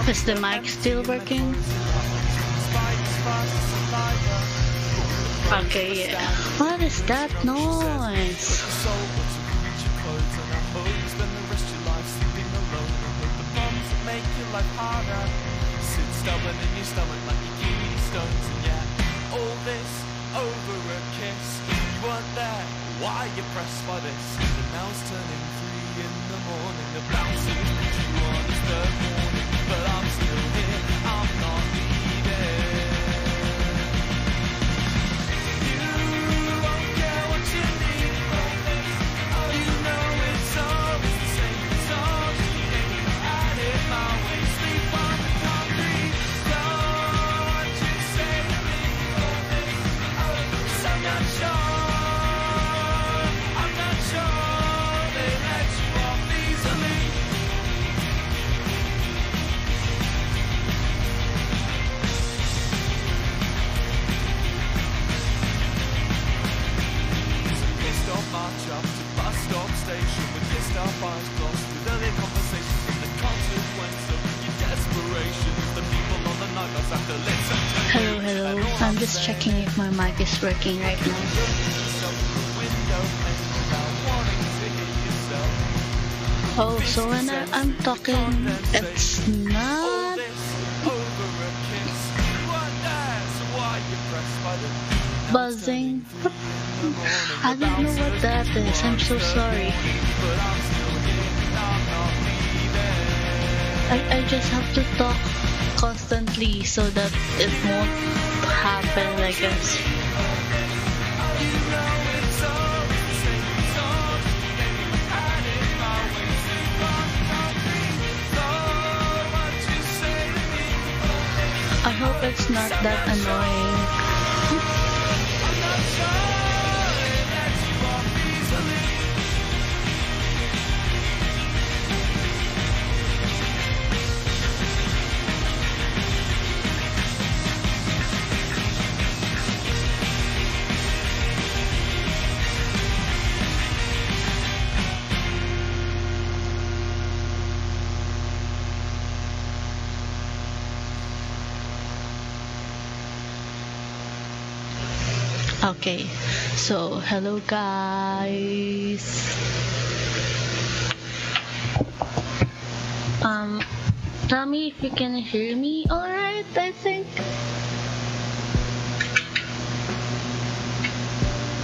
Is the mic still working? Okay, yeah. What is that noise? Why you pressed by this? And now it's turning 3 in the morning. The bouncing you on is third morning, but I'm still here. I'm not leaving. You won't get what you need. You know it's always the same. It's all you need. I hit my way, sleep on the concrete. Don't you say to me, 'cause I'm not sure. March up to bus stop station with kissed up eyes lost with early conversations and the consequence of your desperation is the people on the night bus have to listen. Hello. I'm just checking if my mic is working right now. Oh, so when I'm talking, it's not buzzing. I don't know what that is. I'm so sorry. I just have to talk constantly so that it won't happen, I guess. I hope it's not that annoying. Okay, so hello guys. Tell me if you can hear me alright, I think.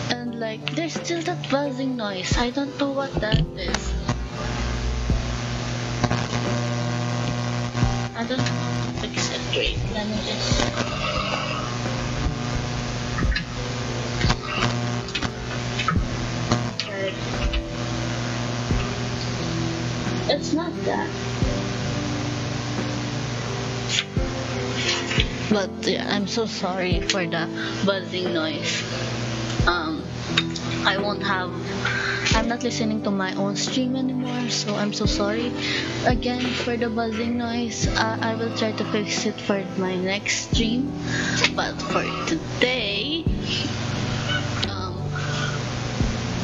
And like, there's still that buzzing noise. I don't know what that is. I don't know how to fix it. Wait, let me just... It's not that. But yeah, I'm so sorry for the buzzing noise. I'm not listening to my own stream anymore, so I'm so sorry again for the buzzing noise. I will try to fix it for my next stream. But for today,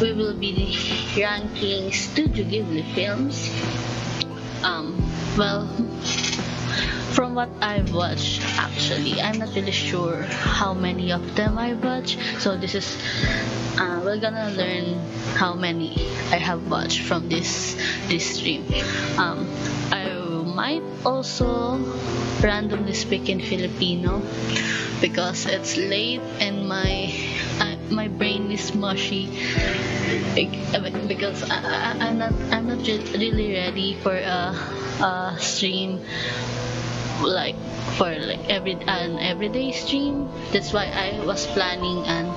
we will be ranking Studio Ghibli films. Well, from what I've watched, actually, I'm not really sure how many of them I've watched. So this is, we're gonna learn how many I have watched from this stream. I might also randomly speak in Filipino because it's late and my brain is mushy because I'm not really ready for a stream like for like an everyday stream. That's why I was planning an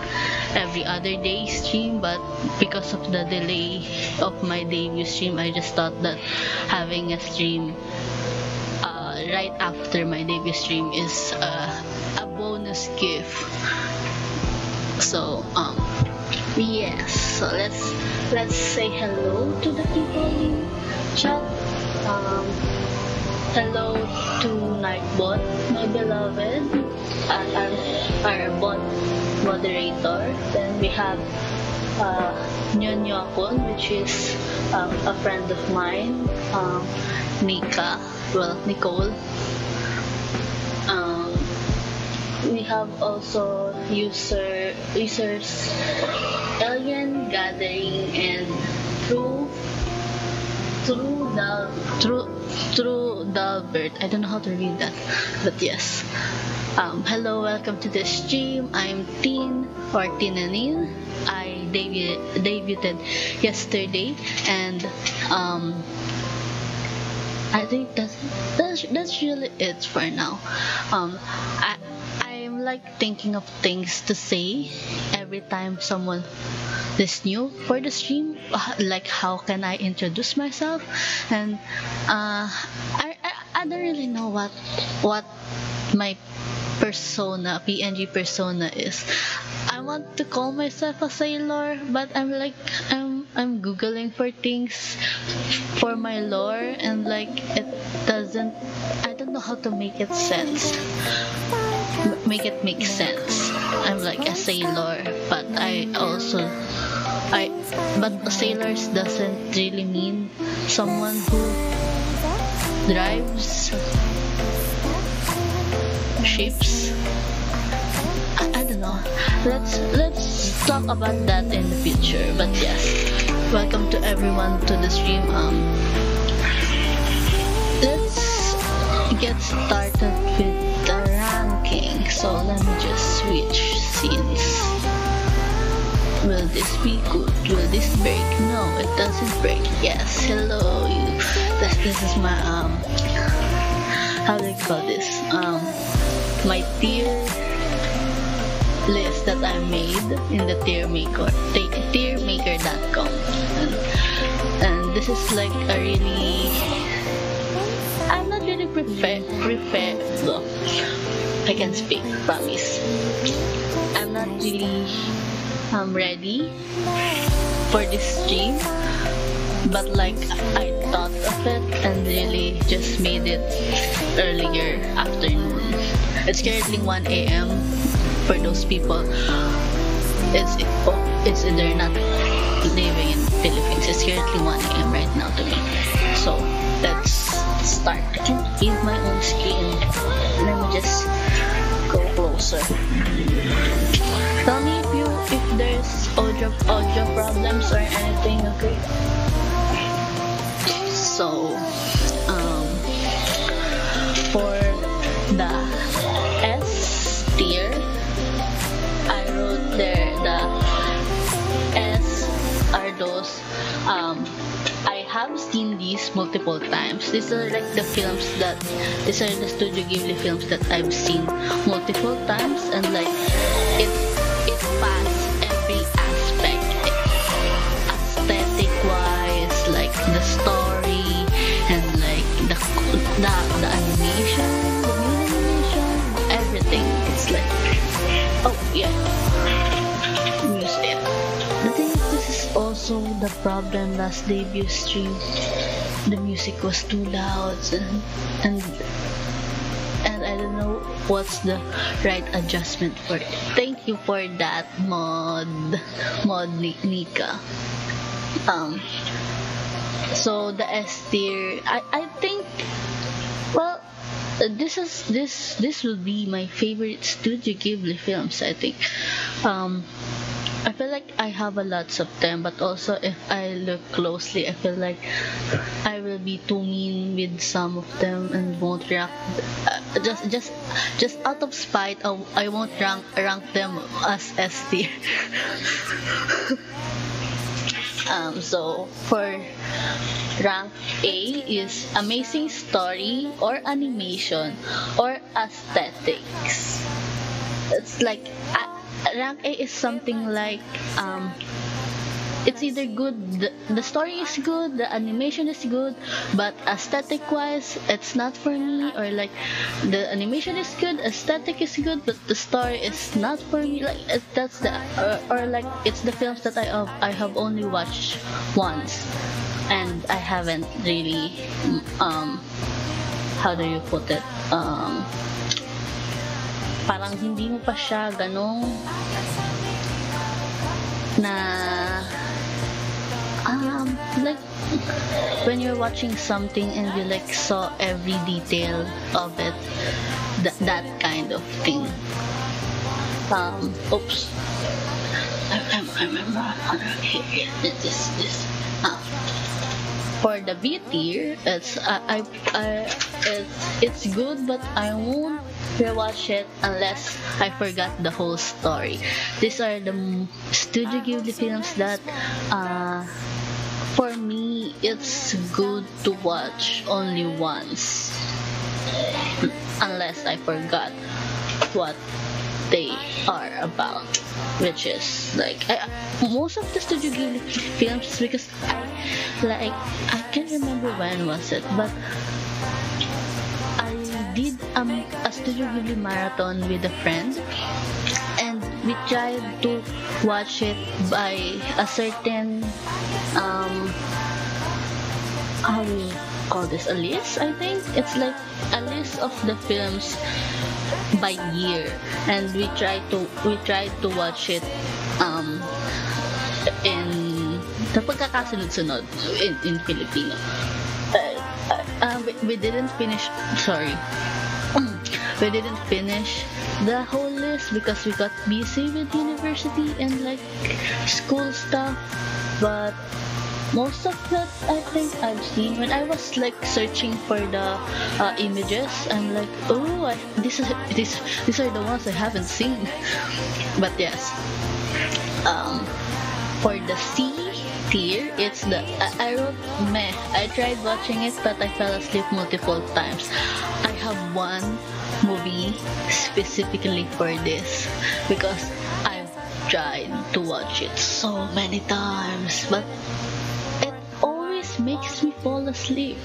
every other day stream, but because of the delay of my debut stream, I just thought that having a stream right after my debut stream is a bonus gift. So yes, so let's say hello to the people in chat. Hello to Nightbot, my beloved, our bot moderator. Then we have Nyonyokon, which is a friend of mine, Nika, well, Nicole. Um, we have also users Alien Gathering and through Dalbert. I don't know how to read that, but yes. Hello, welcome to the stream. I'm Teen or Tinanin. I debuted yesterday, and I think that's really it for now. I'm like thinking of things to say every time someone is new for the stream. Like, how can I introduce myself? And I don't really know what my PNG persona is. I want to call myself a sailor, but I'm googling for things for my lore, and like it doesn't. I don't know how to make it sense. Make it make sense. I'm like a sailor, but but sailors doesn't really mean someone who drives ships. I don't know. Let's talk about that in the future. But yes, welcome to everyone to the stream. Let's get started with the ranking. So let me just switch scenes. Will this be good? Will this break? No, it doesn't break. Yes, hello you. This is my how do you call this? My tier list that I made in the tiermaker.com, and this is like a really, I'm not really prepared. Look, I can speak, promise. I'm not really ready for this stream, but like I thought of it and really just made it earlier afternoon. It's currently 1 a.m. for those people. It's either not living in Philippines. It's currently 1 a.m. right now to me. So let's start. I can't read my own screen. Let me just go closer. Tell me if there's audio problems or anything. Okay. So for the S tier, I wrote there the S are those I have seen these multiple times. These are like the Studio Ghibli films that I've seen multiple times, and like it passed every aspect, aesthetic wise, like the story and like the animation, the music animation, everything. It's like, oh yeah, music. The thing is, this is also the problem last debut stream. The music was too loud, and I don't know what's the right adjustment for it. Thank you for that, mod Nika. So the S tier, I think, well, this will be my favorite Studio Ghibli films, I think. I feel like I have a lot of them, but also if I look closely, I feel like I will be too mean with some of them and won't rank. Just out of spite, I won't rank them as S tier. So for rank A is amazing story or animation or aesthetics. It's like rank A is something like it's either good, the story is good, the animation is good, but aesthetic wise it's not for me, or like the animation is good, aesthetic is good, but the story is not for me. Like that's the or like it's the films that I have only watched once, and I haven't really how do you put it, parang hindi mo pa siya ganong na like when you're watching something and you like saw every detail of it, that kind of thing. Oops. I remember here. This. For the B tier, it's good, but I won't rewatch it unless I forgot the whole story. These are the Studio Ghibli films that, for me, it's good to watch only once, unless I forgot what they are about, which is like most of the Studio Ghibli films, because I can't remember when was it, but I did a Studio Ghibli marathon with a friend, and we tried to watch it by a certain how do you call this, a list? I think it's like a list of the films by year, and we tried to watch it in the pagkakasunod-sunod in Filipino. We didn't finish, sorry, we didn't finish the whole list because we got busy with university and like school stuff, but most of that I think I've seen. When I was like searching for the images, I'm like, oh, these are the ones I haven't seen. But yes, for the C tier, it's the I wrote meh. I tried watching it, but I fell asleep multiple times. I have one movie specifically for this because I've tried to watch it so many times, but makes me fall asleep.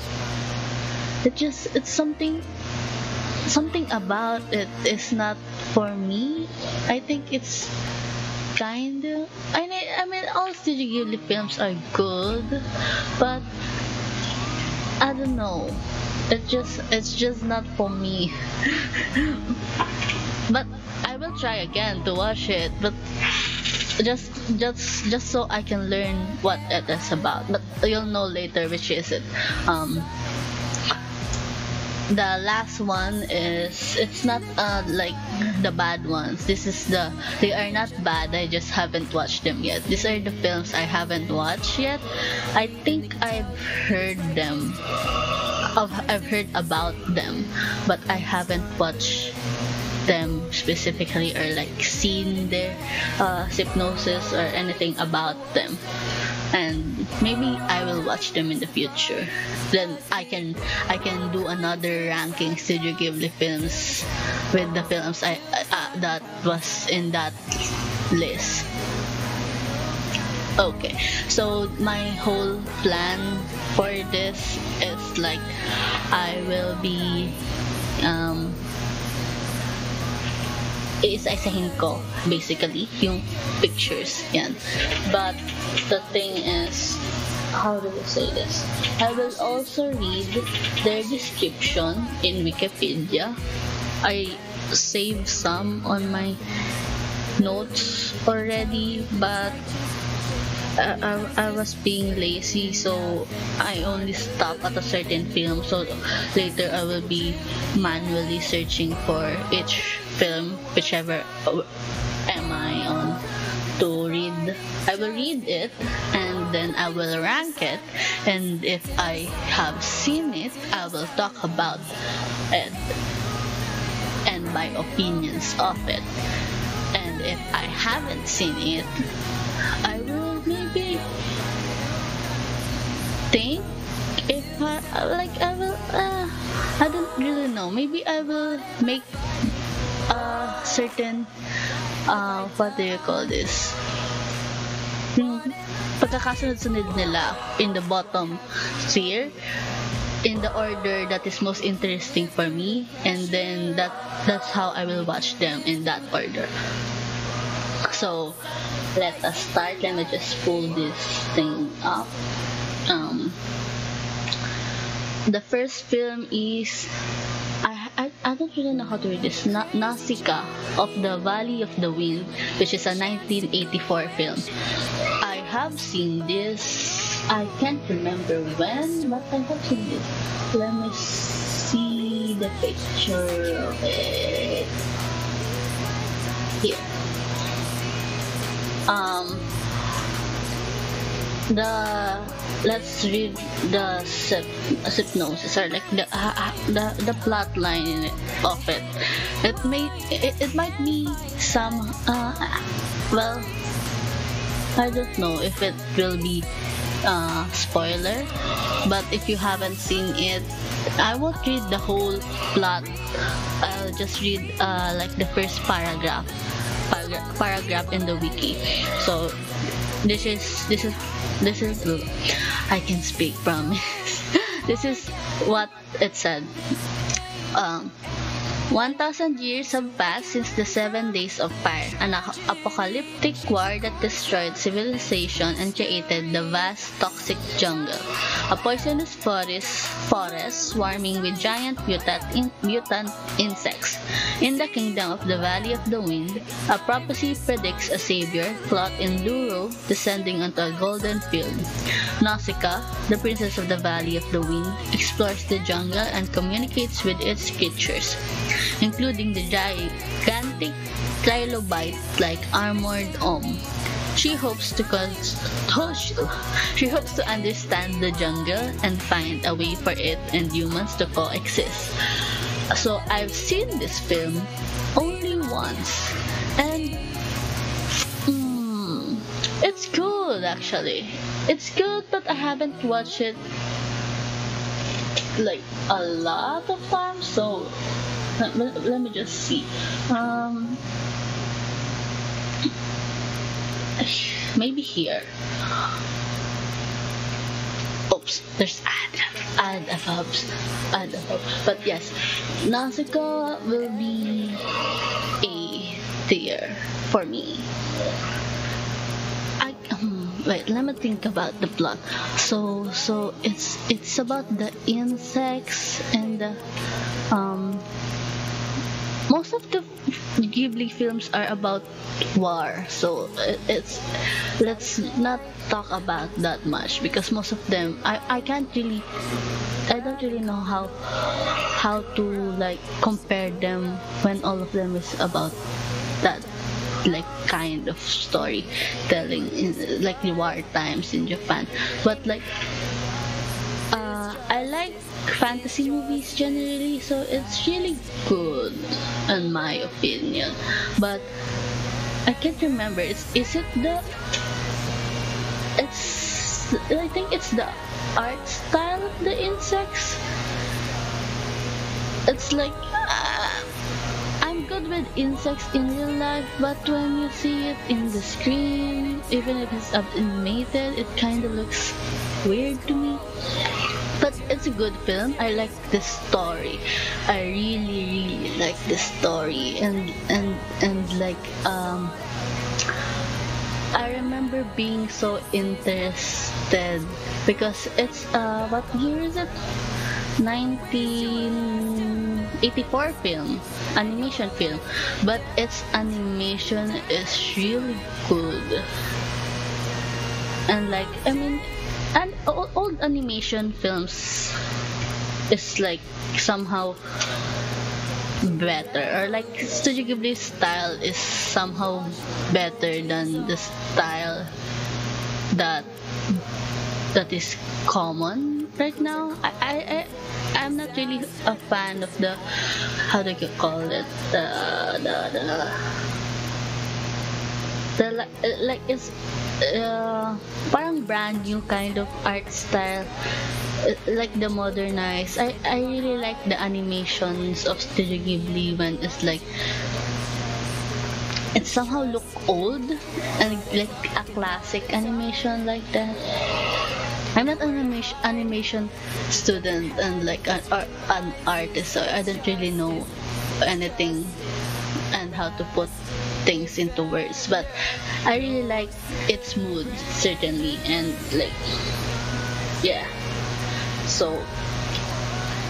It's something about it is not for me. I think it's kinda, I mean all Studio Ghibli films are good, but I don't know, it's just not for me. But I will try again to watch it, but just so I can learn what it is about. But you'll know later which is it. The last one is, it's not like the bad ones. They are not bad, I just haven't watched them yet. These are the films I haven't watched yet. I think I've heard about them, but I haven't watched them specifically or like seen their hypnosis or anything about them, and maybe I will watch them in the future. Then I can do another ranking Studio Ghibli films with the films that was in that list. Okay, so my whole plan for this is like I will be isa-isahin ko basically yung pictures yan, but the thing is, how do I say this, I will also read their description in Wikipedia. I saved some on my notes already, but I was being lazy, so I only stop at a certain film, so later I will be manually searching for each film, whichever am I on to read. I will read it and then I will rank it, and if I have seen it, I will talk about it and my opinions of it, and if I haven't seen it, I will maybe think if I don't really know, maybe I will make certain what do you call this, pagkakasunod-sunod nila in the bottom tier in the order that is most interesting for me, and then that's how I will watch them in that order. So let us start. Let me just pull this thing up. The first film is I I don't really know how to read this. Nausicaa of the Valley of the Wind, which is a 1984 film. I have seen this. I can't remember when, but I have seen this. Let me see the picture of it. Here. Let's read the synopsis, or like the plot line in it, of it. It might be some well, I don't know if it will be spoiler, but if you haven't seen it, I won't read the whole plot. I'll just read like the first paragraph in the wiki. So this is I can speak, promise. This is what it said. 1,000 years have passed since the 7 days of fire, an apocalyptic war that destroyed civilization and created the vast toxic jungle. A poisonous forest swarming with giant mutant insects. In the kingdom of the Valley of the Wind, a prophecy predicts a savior, clothed in blue robe, descending onto a golden field. Nausicaa, the princess of the Valley of the Wind, explores the jungle and communicates with its creatures, including the gigantic trilobite-like armored She hopes to understand the jungle and find a way for it and humans to coexist. So I've seen this film only once, and it's good actually. It's good, but I haven't watched it like a lot of times. So let me just see. Maybe here. Oops, there's ad above. But yes, Nausicaa will be A tier for me. Wait, let me think about the plot. So it's about the insects and the most of the Ghibli films are about war, so let's not talk about that much, because most of them I don't really know how to like compare them when all of them is about that like kind of storytelling in like the war times in Japan. But like I like fantasy movies generally, so it's really good in my opinion. But I can't remember. I think it's the art style of the insects. It's like I'm good with insects in real life, but when you see it in the screen, even if it's animated, it kind of looks weird to me. But it's a good film. I like the story. I really like the story, and like I remember being so interested because it's what year is it? 1984 film, animation film, but its animation is really good. And like and old animation films is like somehow better, or like Studio Ghibli's style is somehow better than the style that is common right now. I'm not really a fan of the, how do you call it, the like it's parang brand new kind of art style, like the modernized. I really like the animations of Studio Ghibli when it's like it somehow look old and like a classic animation like that. I'm not an animation student and like an artist, so I don't really know anything and how to put things into words, but I really like its mood, certainly, and like yeah. So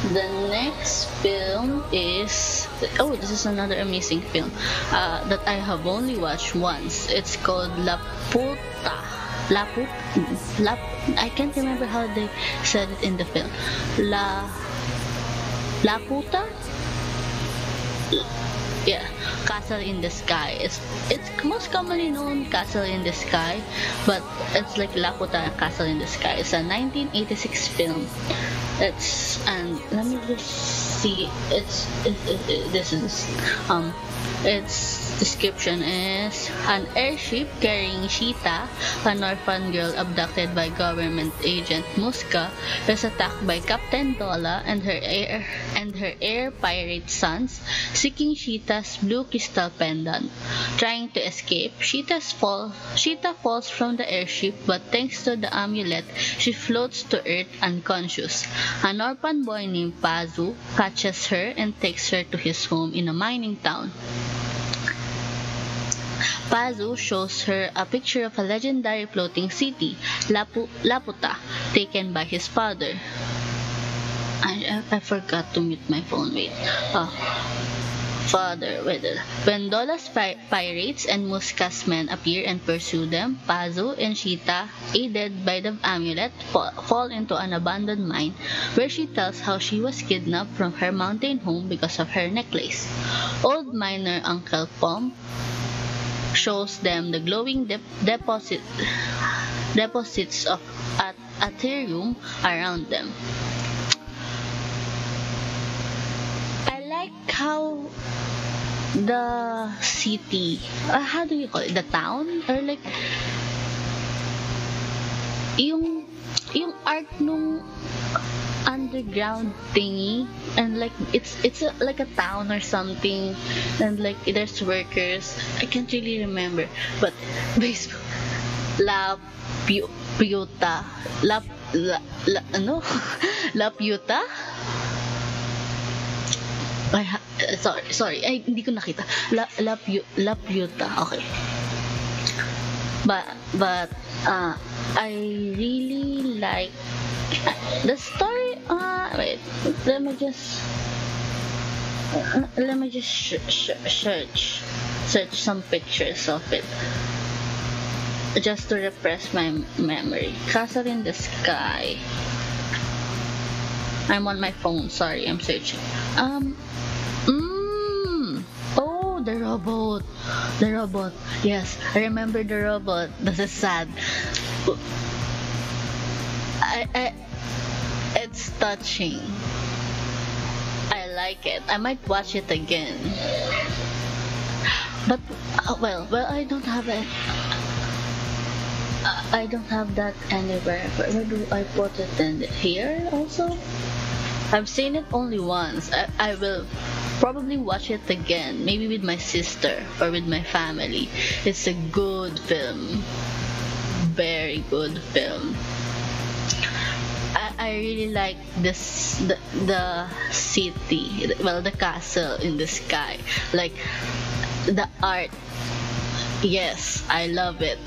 The next film is, oh, this is another amazing film that I have only watched once. It's called La Puta. La Put, La, I can't remember how they said it in the film. La Puta? Yeah, Castle in the Sky. It's most commonly known Castle in the Sky, but it's like Laputa Castle in the Sky. It's a 1986 film. And let me just see. This is its description is an airship carrying Sheeta, an orphan girl abducted by government agent Muska, is attacked by Captain Dola and her air pirate sons, seeking Sheeta's blue crystal pendant. Trying to escape, Sheeta falls from the airship, but thanks to the amulet, she floats to Earth unconscious. An orphan boy named Pazu catches her and takes her to his home in a mining town. Pazu shows her a picture of a legendary floating city, Laputa, taken by his father. I forgot to mute my phone. Wait. Father. When Dola's pirates and Muska's men appear and pursue them, Pazu and Sheeta, aided by the amulet, fall into an abandoned mine where she tells how she was kidnapped from her mountain home because of her necklace. Old miner Uncle Pom shows them the glowing deposits of Aetherium around them. I like how the city, how do you call it, the town, or like yung art nung underground thingy, and like it's like a town or something, and like there's workers. I can't really remember, but basically La Piuta La Piuta. Sorry, ay hindi ko nakita. La Piuta. Okay. But I really like the story. Wait, let me just search some pictures of it just to refresh my memory. Castle in the Sky. I'm on my phone. Sorry, I'm searching. Oh, the robot. The robot. Yes, I remember the robot. This is sad. It's touching. I like it. I might watch it again. But well, I don't have it. I don't have that anywhere. Where do I put it? In here also? I've seen it only once. I will probably watch it again, maybe with my sister or with my family. It's a good film. Very good film. I really like the city, well, the castle in the sky, like the art. Yes, I love it.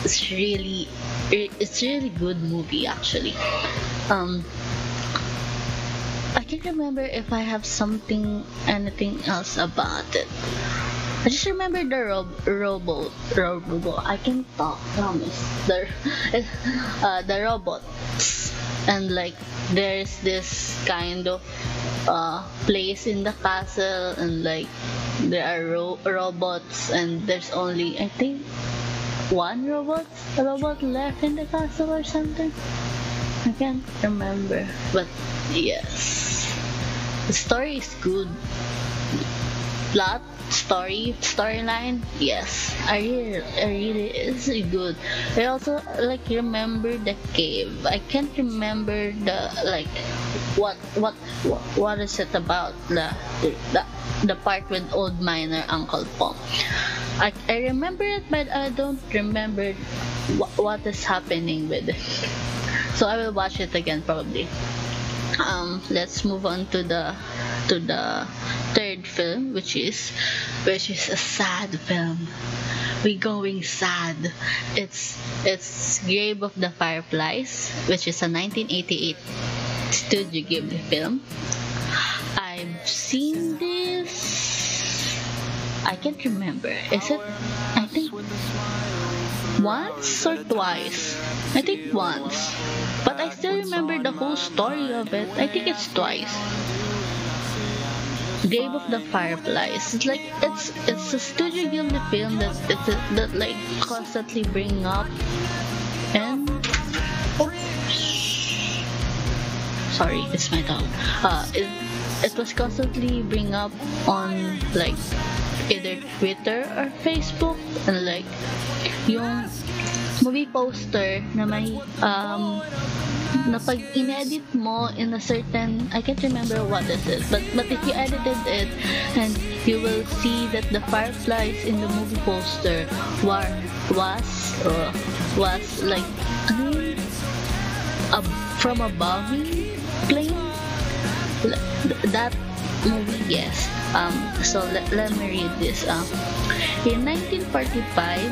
It's really good movie actually. I can't remember if I have anything else about it. I just remember the robot. I can talk, promise. The robots, and like there's this kind of place in the castle, and like there are robots, and there's only, I think, one robot left in the castle or something. I can't remember, but yes, the story is good. Plot, storyline, yes, I really is good. I also like remember the cave. I can't remember the like what is it about, the part with old miner Uncle Pom. I remember it, but I don't remember what is happening with it. So I will watch it again probably. Let's move on to the third film, which is a sad film. We're going sad. It's Grave of the Fireflies, which is a 1988 Studio Ghibli film. I've seen this. I can't remember. Is it? I think once or twice. I think once. But I still remember the whole story of it. I think it's twice. Grave of the Fireflies. It's like it's a Studio Ghibli film that like constantly bring up and sorry, it's my tongue. It was constantly bring up on like either Twitter or Facebook, and like yung movie poster na may na pag in-edit mo in a certain, I can't remember what is it, but if you edited it, and you will see that the fireflies in the movie poster was like from a bombing plane. That movie, yes. So let me read this. In 1945,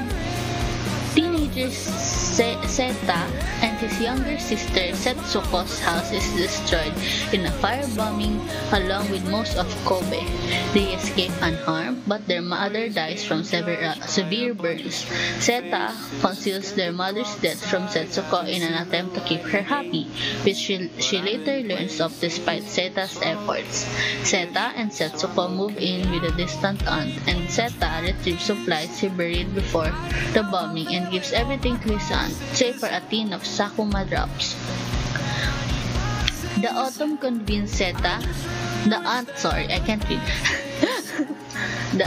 teenager Seta and his younger sister Setsuko's house is destroyed in a firebombing along with most of Kobe. They escape unharmed, but their mother dies from severe burns. Seta conceals their mother's death from Setsuko in an attempt to keep her happy, which she later learns of despite Seta's efforts. Seta and Setsuko move in with a distant aunt, and Seta retrieves supplies he buried before the bombing and gives everything to his aunt, save for a tin of Sakuma drops. The autumn convinced Seta, the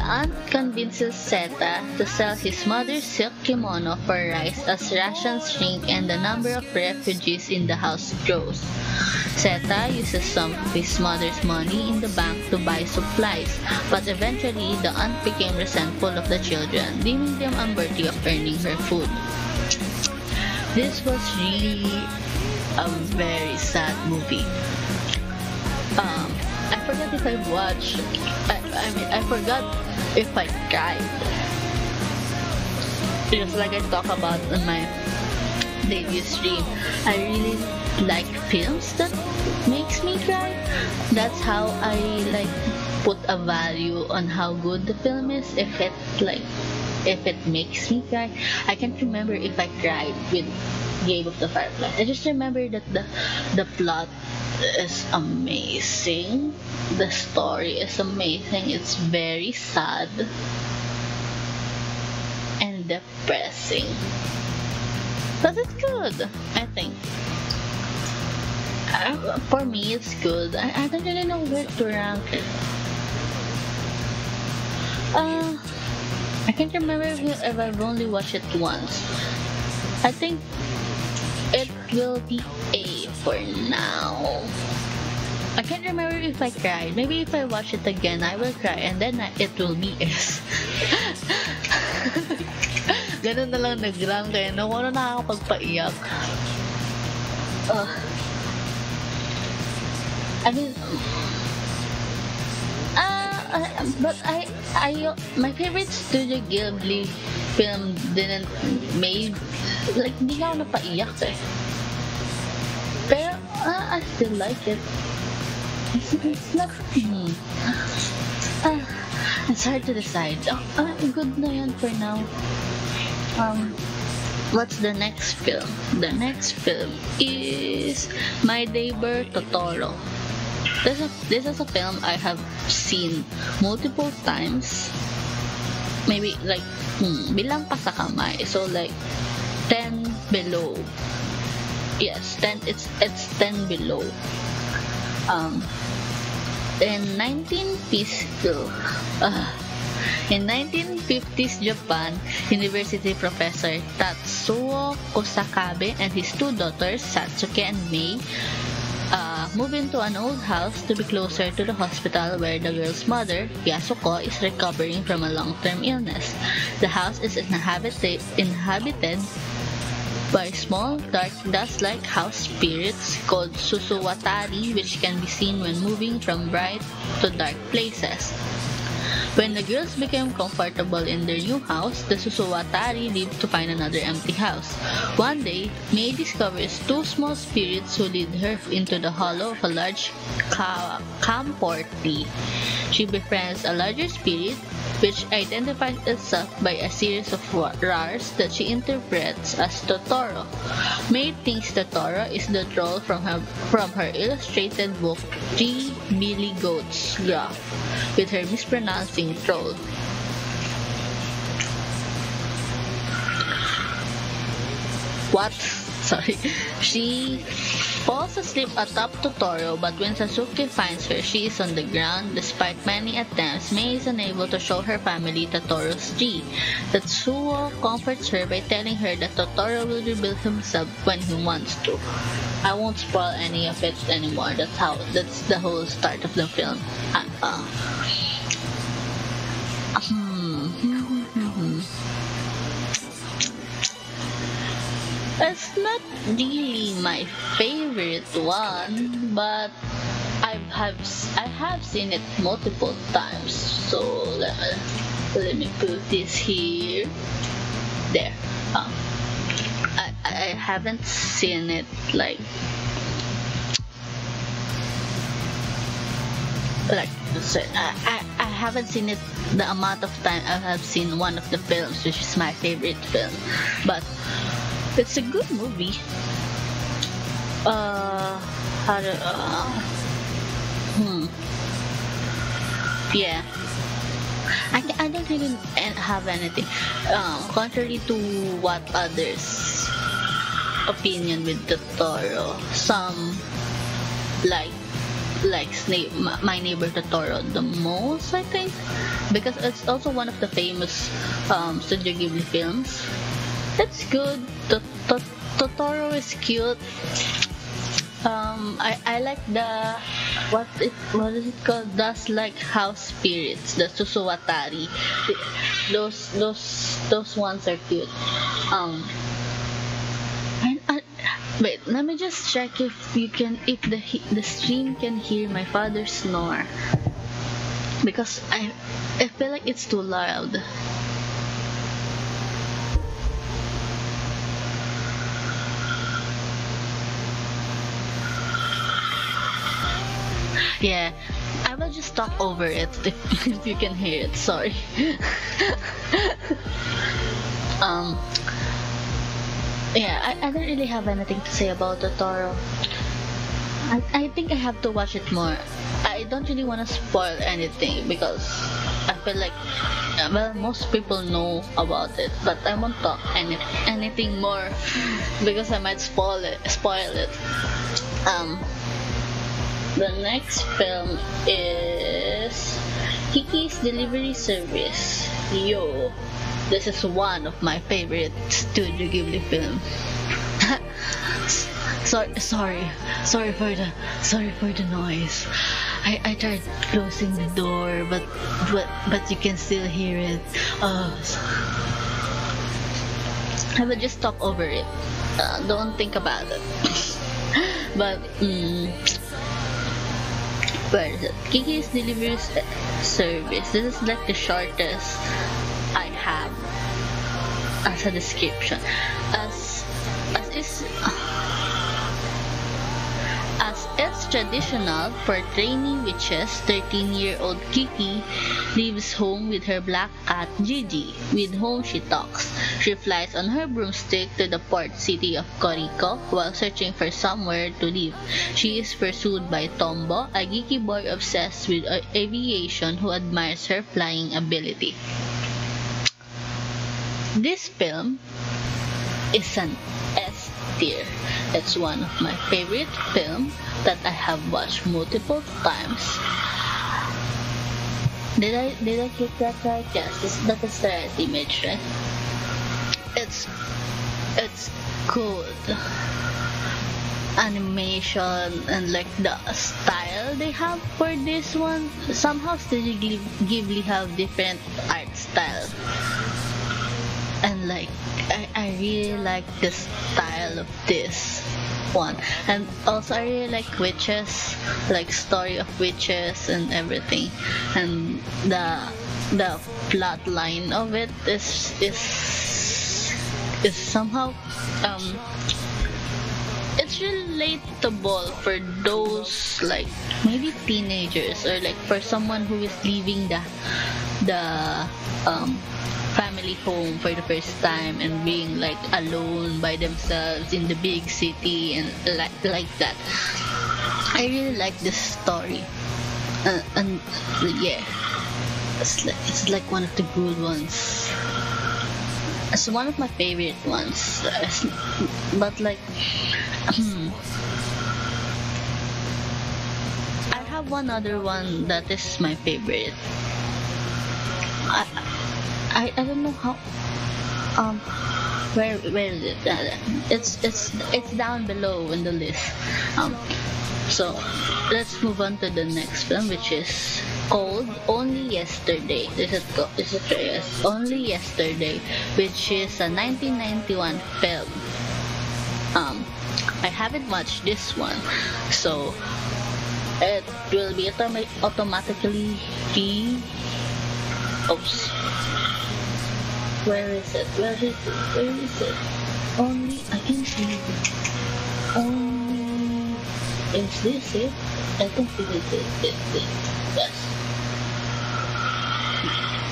aunt convinces Seta to sell his mother's silk kimono for rice as rations shrink and the number of refugees in the house grows. Seta uses some of his mother's money in the bank to buy supplies, but eventually the aunt became resentful of the children, deeming them unworthy of earning her food. This was really a very sad movie. I forgot if I watched. I forgot if I cried. Just like I talk about on my debut stream, I really like films that makes me cry. That's how I like put a value on how good the film is. If it makes me cry, I can't remember if I cried with Grave of the Fireflies. I just remember that the plot is amazing. The story is amazing. It's very sad and depressing, but it's good, I think. For me, it's good. I don't really know where to rank it. I can't remember if I've only watched it once. I think it will be A for now. I can't remember if I cried. Maybe if I watch it again, I will cry, and then it will be S. Ganun na lang nag-rank kaya naku, nakakapagpaiyak. I mean, but my favorite Studio Ghibli film didn't made, like, hindi ako napaiyak eh. Pero, I still like it. It's not, it's hard to decide. Good na yun for now. What's the next film? The next film is My Neighbor Totoro. This is a film I have seen multiple times. Maybe like bilang pa sa kamay. So like 10 below. Yes, 10. It's 10 below. In 1950s Japan, university professor Tatsuo Kusakabe and his two daughters, Satsuki and Mei, move into an old house to be closer to the hospital where the girl's mother, Yasuko, is recovering from a long-term illness. The house is inhabited by small, dark, dust-like house spirits called Susuwatari, which can be seen when moving from bright to dark places. When the girls became comfortable in their new house, the Susawatari leave to find another empty house. One day, Mei discovers two small spirits who lead her into the hollow of a large camphor tree. She befriends a larger spirit, which identifies itself by a series of rars that she interprets as Totoro. Mei thinks Totoro is the troll from her illustrated book Three Billy Goats Graph, with her mispronouncing troll. What? Sorry. She falls asleep atop Totoro, but when Sasuke finds her, she is on the ground. Despite many attempts, Mei is unable to show her family Totoro's tree. Tetsuo comforts her by telling her that Totoro will rebuild himself when he wants to. I won't spoil any of it anymore. That's the whole start of the film. It's not really my favorite one, but I have seen it multiple times. So let me put this here. There. I haven't seen it like I haven't seen it the amount of time I have seen one of the films, which is my favorite film, but it's a good movie. Yeah. I don't really have anything. Contrary to what others' opinion with Totoro, some likes My Neighbor Totoro the most, I think, because it's also one of the famous Studio Ghibli films. It's good. Totoro is cute. I like the what is it called? Dust like house spirits, the Susawatari. Those ones are cute. Wait, let me just check if the stream can hear my father snore, because I feel like it's too loud. Yeah, I will just talk over it if you can hear it. Sorry. Yeah, I don't really have anything to say about Totoro. I think I have to watch it more. I don't really want to spoil anything because I feel like most people know about it, but I won't talk anything more because I might spoil it. The next film is Kiki's Delivery Service. Yo, this is one of my favorite Studio Ghibli films. Sorry for the noise. I tried closing the door, but you can still hear it. I will just talk over it. Don't think about it. But where is it? Kiki's Delivery Service. This is like the shortest I have as a description. As is traditional for trainee witches, 13-year-old Kiki leaves home with her black cat Gigi, with whom she talks. She flies on her broomstick to the port city of Koriko while searching for somewhere to live. She is pursued by Tombo, a geeky boy obsessed with aviation who admires her flying ability. This film is an S tier. It's one of my favorite films that I have watched multiple times. Did I get that right? Yes, that is the right image, right? It's good animation and like the style they have for this one. Somehow Studio Ghibli have different art style, and like I really like the style of this one, and also I really like witches, like story of witches and everything, and the plot line of it is somehow um it's relatable for those like maybe teenagers or like for someone who is leaving the family home for the first time and being like alone by themselves in the big city and like that. I really like this story, and yeah, it's like one of the good ones. It's one of my favorite ones. But like, I have one other one that is my favorite. I don't know how where is it? It's down below in the list. So let's move on to the next film, which is called Only Yesterday. This is yes, Only Yesterday, which is a 1991 film. I haven't watched this one, so it will be automatically be. Oops. Where is it? Where is it? Where is it? Only I can see it. Only is this it? I think it is it. Yes.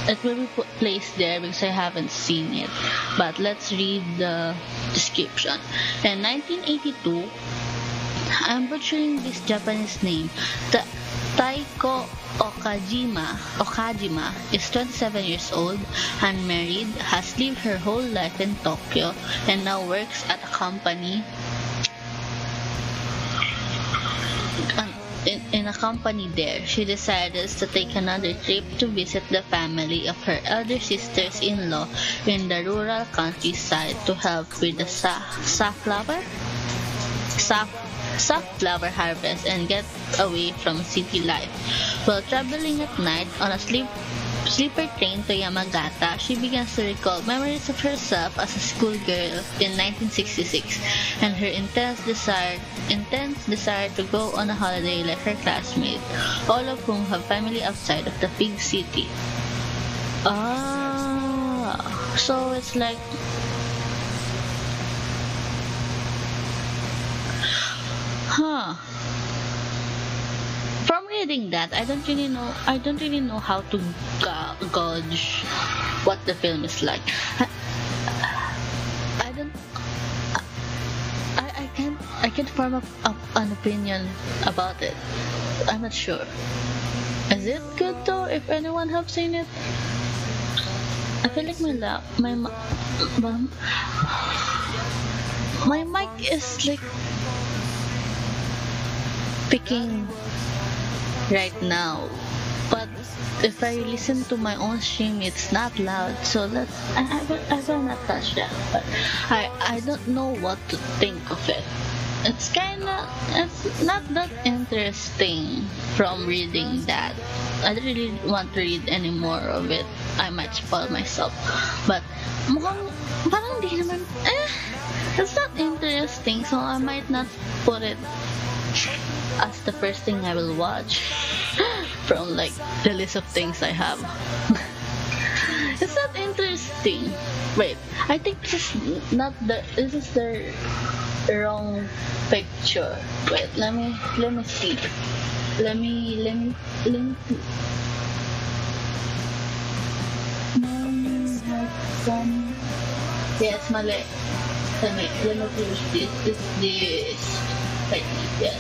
It will be placed there because I haven't seen it. But let's read the description. In 1982, I'm butchering this Japanese name. Taiko Okajima is 27 years old, unmarried, has lived her whole life in Tokyo, and now works at a company in a company there. She decided to take another trip to visit the family of her elder sisters-in-law in the rural countryside to help with the safflower harvest and get away from city life. While traveling at night on a sleeper train to Yamagata, she begins to recall memories of herself as a schoolgirl in 1966 and her intense desire to go on a holiday like her classmates, all of whom have family outside of the big city. So it's like From reading that, I don't really know how to gauge what the film is like. I can't form an opinion about it. I'm not sure. Is it good though? If anyone have seen it, I feel like my mic is like picking right now, but if I listen to my own stream, it's not loud, so I will not touch that. But I don't know what to think of it. It's not that interesting from reading that. I don't really want to read any more of it. I might spoil myself, but parang di naman, it's not interesting, so I might not put it as the first thing I will watch from like the list of things I have. It's not interesting. Wait, I think this is the wrong picture. Wait, let me see. Let me yes, mali. Let me finish this. This. Wait, yeah.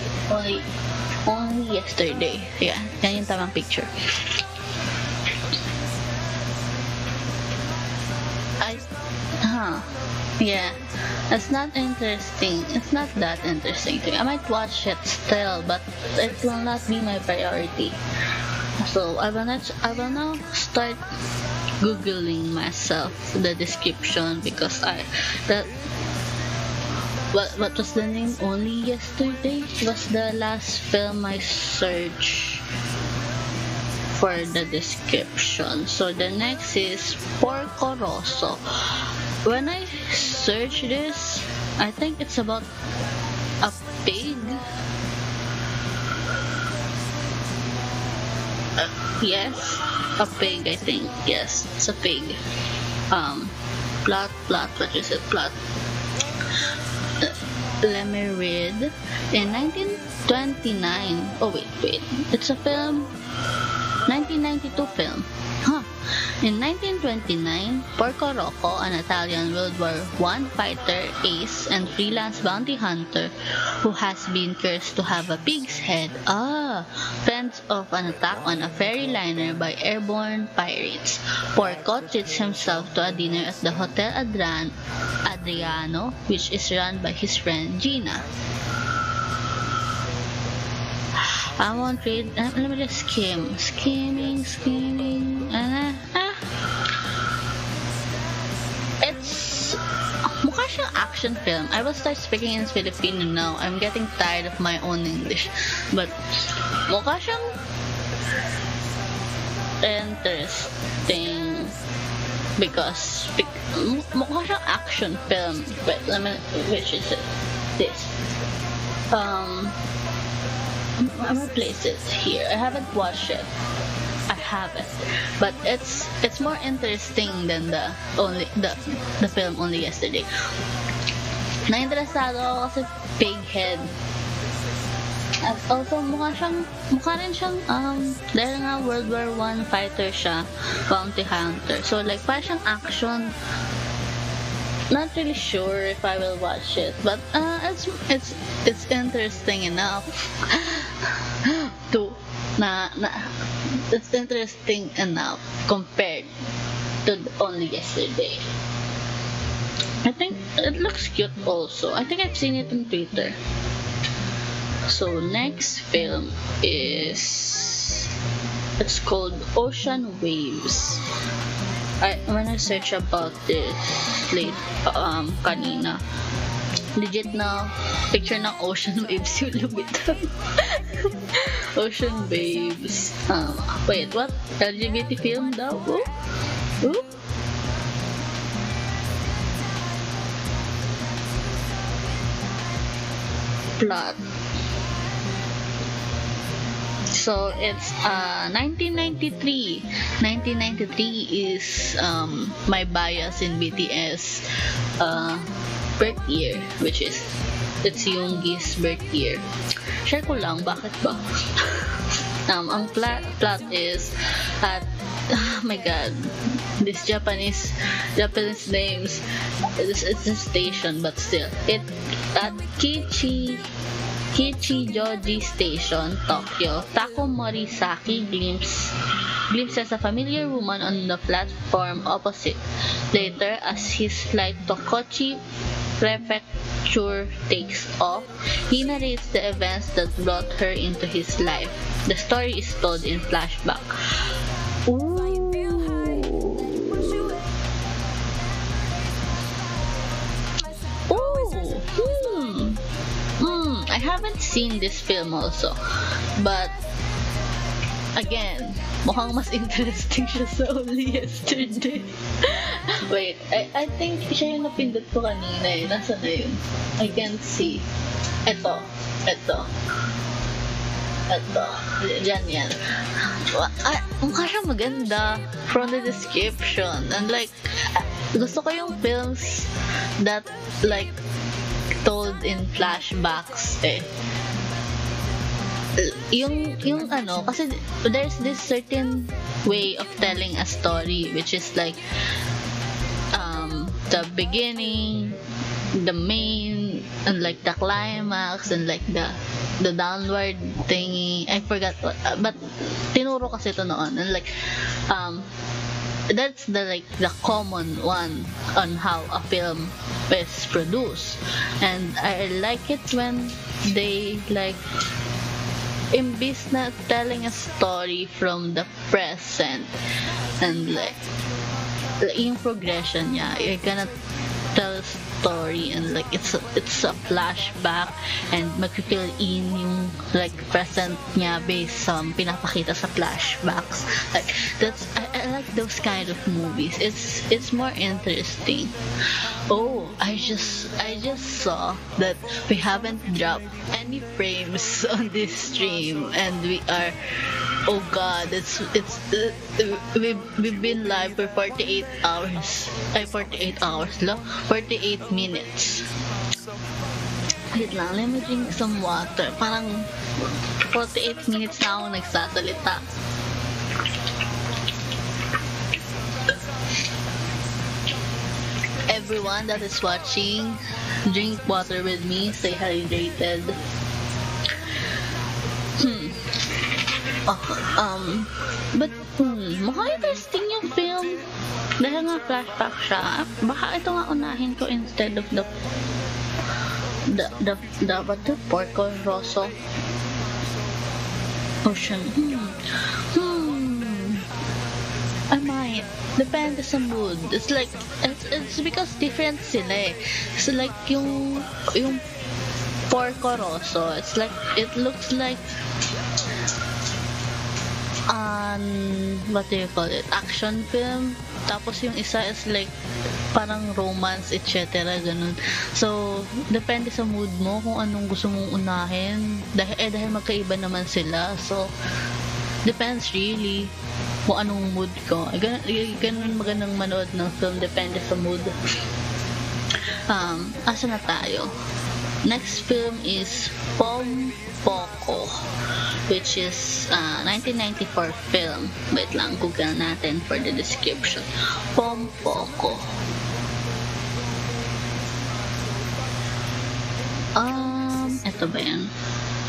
Only yesterday. Yeah, yan yung tamang picture. Yeah, it's not interesting. It's not that interesting to me. I might watch it still, but it will not be my priority. So I will now start googling myself the description because what was the name? Only Yesterday was the last film I searched for the description. So the next is Porco Rosso. When I search this, I think it's about a pig. Yes, a pig, I think. Yes, it's a pig. Plot, what is it? Plot. Let me read. In 1929, oh wait, it's a film, 1992 film. In 1929, Porco Rocco, an Italian World War I fighter, ace, and freelance bounty hunter who has been cursed to have a pig's head, fends off an attack on a ferry liner by airborne pirates. Porco treats himself to a dinner at the Hotel Adriano, which is run by his friend Gina. I won't read. Let me just skimming. It's mukha siyang action film. I will start speaking in Filipino now. I'm getting tired of my own English, but mukha siyang interesting because mukha siyang action film. But which is it? This. I'm gonna place it here. I haven't watched it. I haven't, but it's more interesting than the film Only Yesterday. Na-interesado ako kasi pig head. At also mukha rin siyang dahil nga World War I fighter siya, bounty hunter. So like parang siyang action. Not really sure if I will watch it, but it's interesting enough to it's interesting enough compared to Only Yesterday. I think it looks cute also. I think I've seen it on Twitter. So next film it's called Ocean Waves. When I search about this kanina, legit na picture ng ocean waves yung lumitaw. Ocean Waves. Wait, what? LGBT film daw? Ooh? Plot. So it's 1993. 1993 is my bias in BTS birth year, which is it's Yoongi's birth year. Share ko lang, bakit ba? Ang plot is at oh my god, this Japanese names. It's a station, but still it at Kichijoji Station, Tokyo. Tako Morisaki glimpses a familiar woman on the platform opposite. Later, as his flight to Kochi Prefecture takes off, he narrates the events that brought her into his life. The story is told in flashback. Ooh. I haven't seen this film also, but again, mukhang mas interesting siya sa Only Yesterday. Wait, I think siya yung napindot ko kanina eh. Nasaan na yun? I can't see. Ito. Diyan yan. Mukha siya maganda from the description. And like, gusto ko yung films that like told in flashbacks eh. Yung ano, kasi there's this certain way of telling a story which is like the beginning, the main, and like the climax, and like the downward thingy. I forgot what, but tinuro kasi ito noon, and like that's the common one on how a film is produced, and I like it when they like imbis na telling a story from the present, and like yung progression niya, you're gonna tell a story and like it's a flashback and mag-fill in yung like present niya based sa pinapakita sa flashbacks. Like that's I like those kind of movies. It's more interesting. Oh, I just saw that we haven't dropped any frames on this stream, and we are Oh God, we've been live for 48 hours. Ay, 48 hours lang. 48 minutes. Wait lang, let me drink some water. Parang 48 minutes na akong nagsasalita. Everyone that is watching, drink water with me. Stay hydrated. Mukhang interesting yung film. Dahil nga flashback siya, baka ito nga unahin ko instead of the Porco Rosso Ocean. I might. Depende sa mood. It's like, it's because different sila eh. It's like yung Porco Rosso, it's like, it looks like what do you call it, action film, tapos yung isa is like parang romance, etc. ganun. So depende sa mood mo kung anong gusto mong unahin, dahil magkaiba naman sila, so depends really kung anong mood ko. Ganun magandang manood ng film, depende sa mood. Asa na tayo? Next film is Pom Poko, which is 1994 film. Wait lang, Google natin for the description. Pom Poko. Ito ba yan?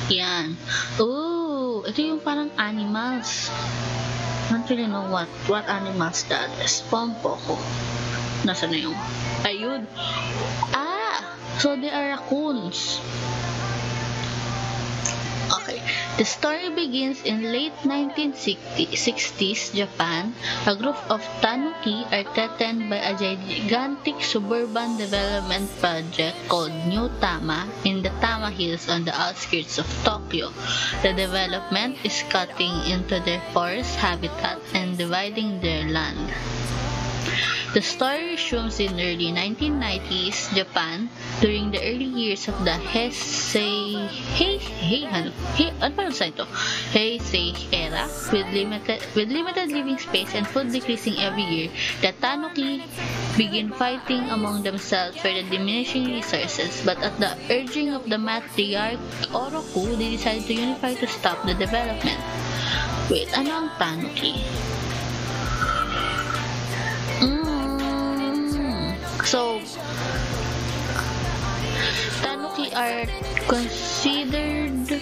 Yan. Ooh, ito yung parang animals. I don't really know what animals that is. Pom Poko. Nasaan na yung? Ayun. So they are raccoons. Okay. The story begins in late 1960s Japan. A group of tanuki are threatened by a gigantic suburban development project called New Tama in the Tama Hills on the outskirts of Tokyo. The development is cutting into their forest habitat and dividing their land. The story resumes in early 1990s Japan during the early years of the Heisei era, with limited living space and food decreasing every year. The tanuki begin fighting among themselves for the diminishing resources, but at the urging of the matriarch Oroku, they decided to unify to stop the development. Wait, ano ang tanuki? So, tanuki are considered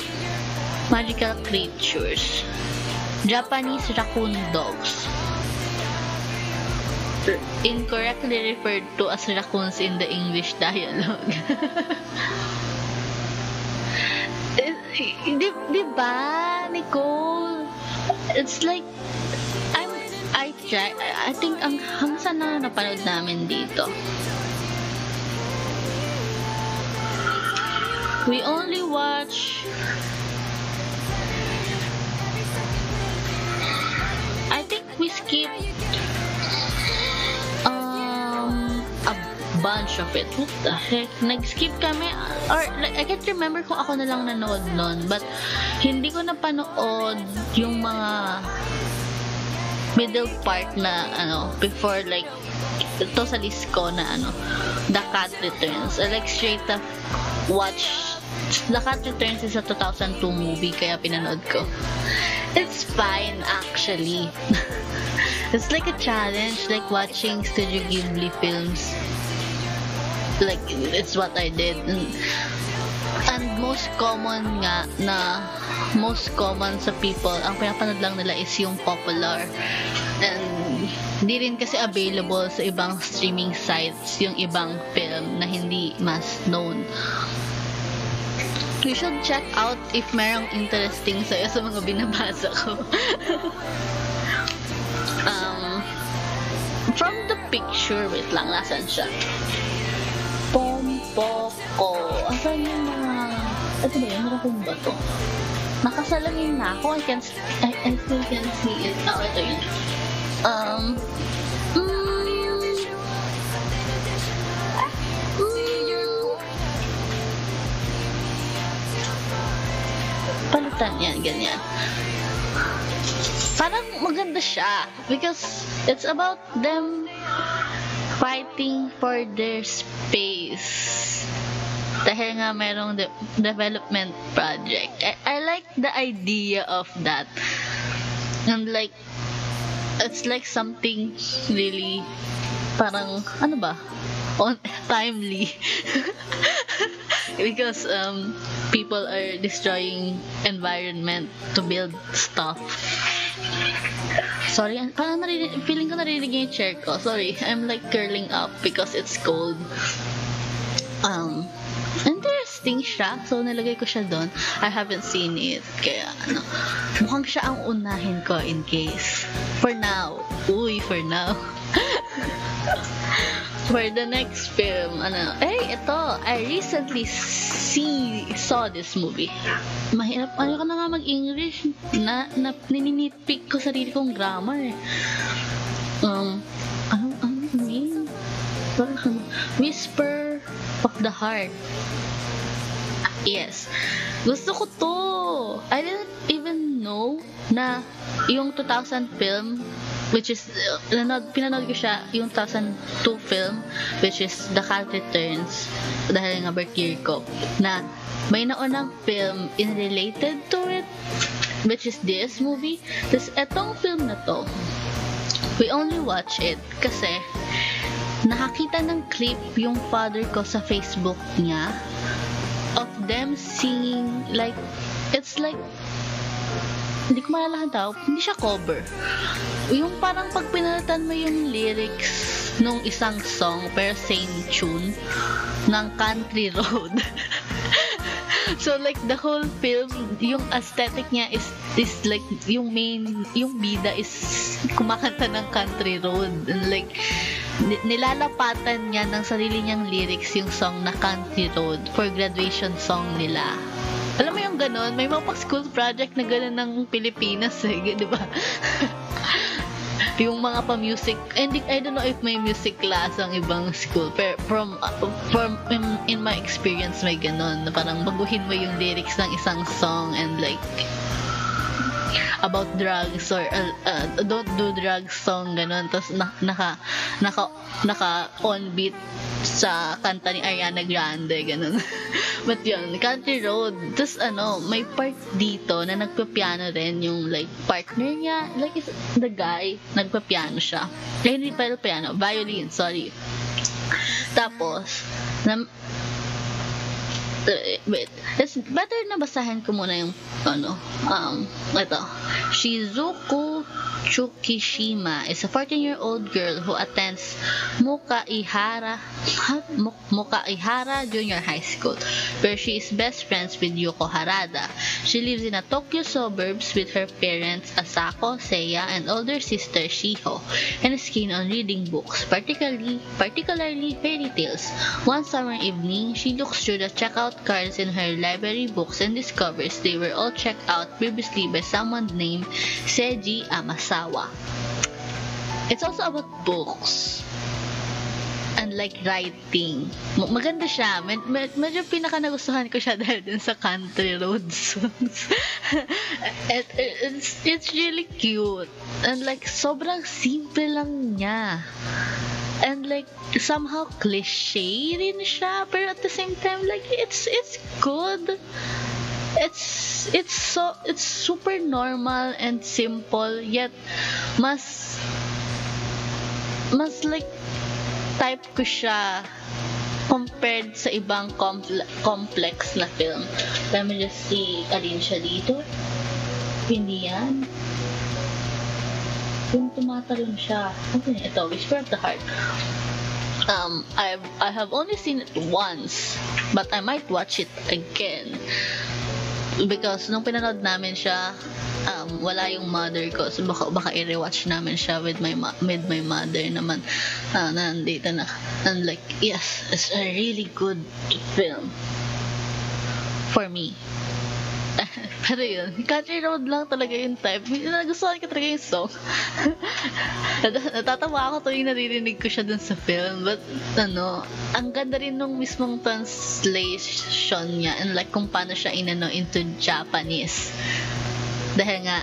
magical creatures. Japanese raccoon dogs. Incorrectly referred to as raccoons in the English dialogue. Diba, Nicole? It's like, I think hanggang saan na napanood namin dito. We only watch I think we skipped a bunch of it. What the heck? Nag-skip kami, or like, I can't remember kung ako na lang nanood nun, but hindi ko napanood yung mga middle part na before, like ito sa list ko na The Cat Returns. I like straight up watch The Cat Returns is a 2002 movie, kaya pinanood ko. It's fine actually. It's like a challenge, like watching Studio Ghibli films. Like, it's what I did. And most common sa people, ang pinapanood lang nila is yung popular. And hindi rin kasi available sa ibang streaming sites yung ibang film na hindi mas known. You should check out if merong interesting sa'yo sa mga binabasa ko. From the picture, wait lang, nasan siya? Pom Poko. Asan yung mga... Ito ba yun? Raccoon ba to? Nakasalamin na ako. I still can see it. Ito yun. Palitan yan, ganyan. parang maganda siya because it's about them fighting for their space. Dahil nga merong development project. I like the idea of that. And like, it's like something really parang, ano ba? Timely. Because people are destroying environment to build stuff. Sorry, parang feeling ko narinig yung chair ko. Sorry, I'm like curling up because it's cold. Interesting siya. So, nilagay ko siya doon. I haven't seen it. Kaya, mukhang siya ang unahin ko in case. For now. For now. For the next film, ito, I recently saw this movie. Mahirap, ko na nga mag-English. Nininitpick ko sarili kong grammar. Whisper of the Heart. Yes. Gusto ko to. I didn't even know na yung 2000 film, which is, pinanood ko siya, yung 2002 film, which is The Cat Returns, dahil nga birthday ko, na may naunang film in related to it, which is this movie. Tapos, etong film na to, we only watch it kasi nakakita ng clip yung father ko sa Facebook niya of them singing, like, it's like, hindi ko maalala daw, hindi siya cover. Yung parang pag pinalitan mo yung lyrics nung isang song pero same tune ng Country Road. So like the whole film, yung aesthetic niya is like yung bida is kumakanta ng Country Road, and like nilalapatan niya ng sarili niyang lyrics yung song na Country Road for graduation song nila. Alam mo yung ganon? May mga school project na ganon ng Pilipinas di ba? Yung mga pa-music, and I don't know if may music class ang ibang school, pero from in my experience may ganon, na parang baguhin mo yung lyrics ng isang song and like about drugs or don't do drugs song, ganon. Tapos naka on beat sa kanta ni Ariana Grande, ganon. But yun, Country Road. Tapos may part dito na nagpa-piano rin yung like partner niya, like the guy, nagpa-piano siya. Hindi pa piano, violin, sorry. Tapos wait, it's better na basahin ko muna yung ito. Shizuku Tsukishima is a 14-year-old girl who attends Mukaihara Junior High School, where she is best friends with Yuko Harada. She lives in a Tokyo suburbs with her parents Asako, Seiya, and older sister Shiho, and is keen on reading books, particularly fairy tales. One summer evening, she looks through the checkout cards in her library books and discovers they were all checked out previously by someone named Seiji Amasawa. It's also about books and like writing. Maganda siya. Medyo pinaka nagustuhan ko siya dahil dun sa Country Road songs. It's really cute. And like sobrang simple lang niya. And like somehow cliche rin siya, pero at the same time like it's good. It's super normal and simple, yet mas like type ko siya compared sa ibang complex na film. Let me just see, alin siya dito? Hindi yan. Yung tumatalon siya. Okay, ito, Whisper of the Heart. I have only seen it once, but I might watch it again. Because nung pinanood namin siya, wala yung mother ko, so baka i-rewatch namin siya with my mother naman, na nandito na. And like, yes, it's a really good film for me. Pero yun, Country Road lang talaga yung type. Nagustuhan ko talaga yung song. Natatawa ako tuwing naririnig ko siya dun sa film. But, ang ganda rin nung mismong translation niya and like kung paano siya into Japanese. Dahil nga,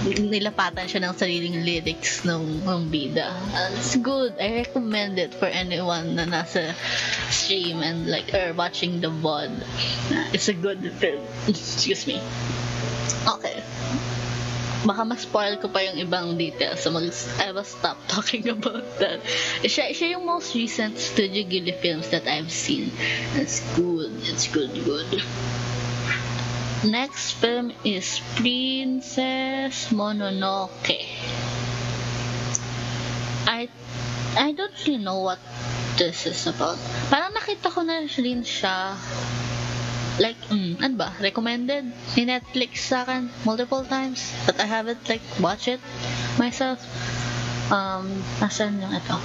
nilapatan siya ng sariling lyrics ng bida. It's good. I recommend it for anyone na nasa stream and like or watching the VOD. It's a good film. Excuse me. Okay. Baka ma-spoil ko pa yung ibang details, so I will stop talking about that. Siya yung most recent Studio Ghibli films that I've seen. It's good. It's good. Next film is Princess Mononoke. I don't really know what this is about. Parang nakita ko na rin siya. Like, ano ba? Recommended ni Netflix sa akin multiple times, but I haven't like watched it myself. Asan yung ito?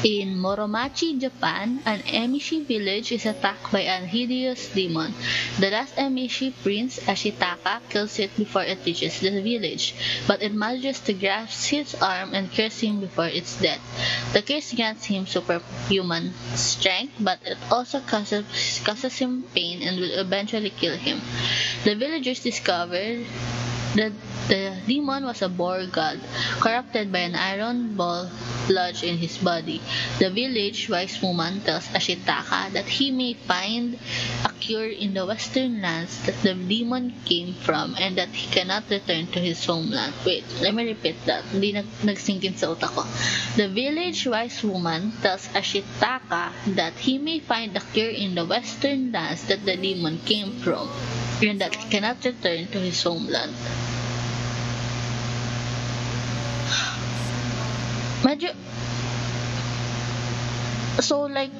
In Moromachi, Japan, an Emishi village is attacked by an hideous demon. The last Emishi prince, Ashitaka, kills it before it reaches the village, but it manages to grasp his arm and curse him before its death. The curse grants him superhuman strength, but it also causes him pain and will eventually kill him. The villagers discovered that the demon was a boar god, corrupted by an iron ball lodged in his body. The village wise woman tells Ashitaka that he may find a cure in the western lands that the demon came from and that he cannot return to his homeland. Wait, let me repeat that. Hindi nagsink in sa utak ko. The village wise woman tells Ashitaka that he may find a cure in the western lands that the demon came from and that he cannot return to his homeland. Medyo, so like,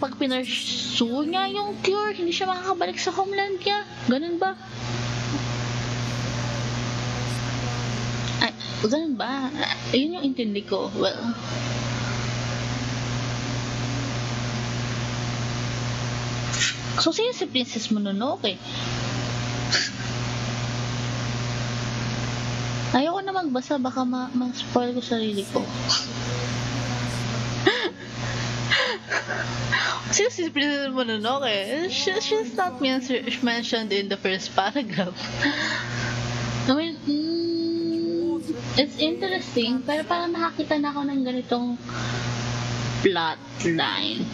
pag pinursu niya yung cure, hindi siya makakabalik sa homeland niya. Ganun ba? Ay, ganun ba? Yun yung intindi ko. Well, so sino si Princess Mononoke? Ayoko na magbasa, baka ma-spoil ko sarili ko. Sino si Princess Mononoke? She's not mentioned in the first paragraph. I mean, it's interesting, pero parang nakakita na ako ng ganitong plot line.